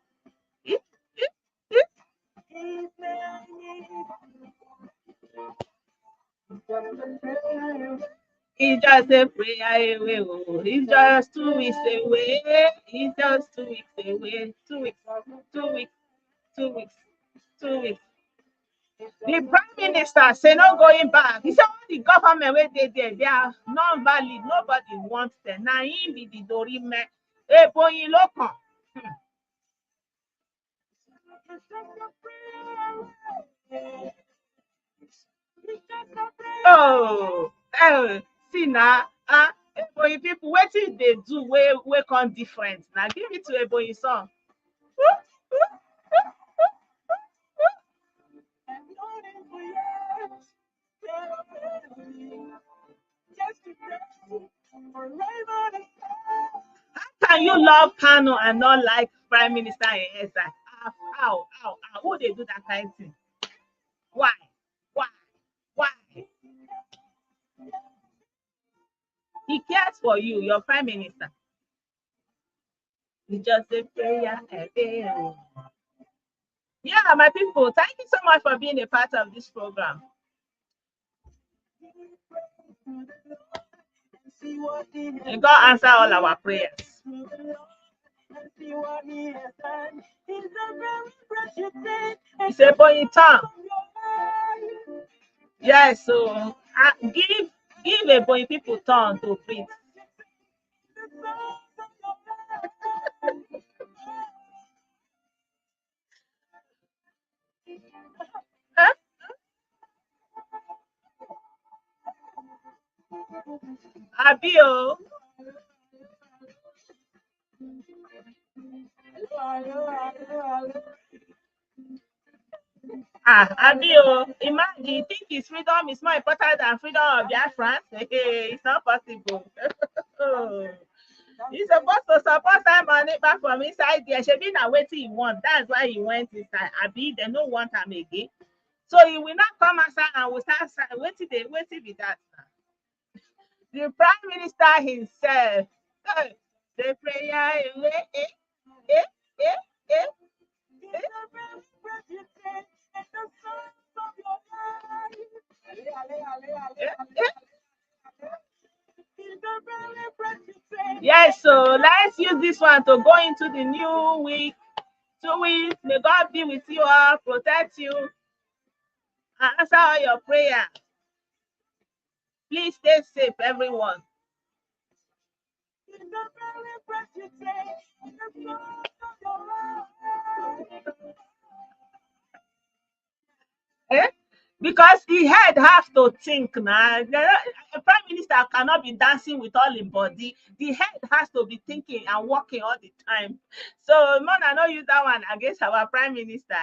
It's just a prayer away. It's just 2 weeks away. It's just 2 weeks away. 2 weeks. 2 weeks. 2 weeks. 2 weeks. The prime minister say no going back. He said all the government where they are non-valid. Nobody wants them. Now him be the dorime. Eboyin lokan. Oh, see now, Eboyi people, wetin they do we come different. Now give it to Eboyi song. How can you love Kano and not like Prime Minister in exile? How? Who they do that kind of thing? Why? Why? Why? He cares for you, your Prime Minister. He just a prayer away. Yeah, my people, thank you so much for being a part of this program. And God answer all our prayers. It's a boy tongue. Yes, so give a boy people tongue to breathe. Huh? Abio. Abio, imagine you think his freedom is more important than freedom of Biafra. It's not possible. He's supposed to support that money back from inside there. She be not waiting he want. That's why he went inside. Abi, they don't want him again. So he will not come outside and will start waiting be that now. The Prime Minister himself. The prayer away. Yes, so let's use this one to go into the new week. 2 weeks. May God be with you all, protect you, and answer all your prayers. Please stay safe, everyone. Because the head have to think now. The Prime Minister minister cannot be dancing with all in body. The head has to be thinking and working all the time. So, man, I know use that one against our prime minister.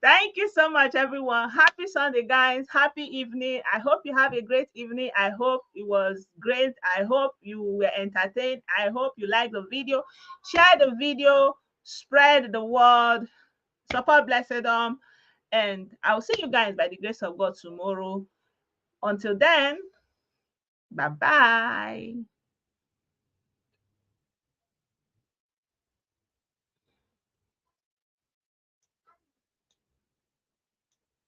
Thank you so much, everyone. Happy Sunday, guys. Happy evening. I hope you have a great evening. I hope it was great. I hope you were entertained. I hope you liked the video. Share the video. Spread the word. Support Blessedom. And I'll see you guys by the grace of God tomorrow. Until then, bye-bye.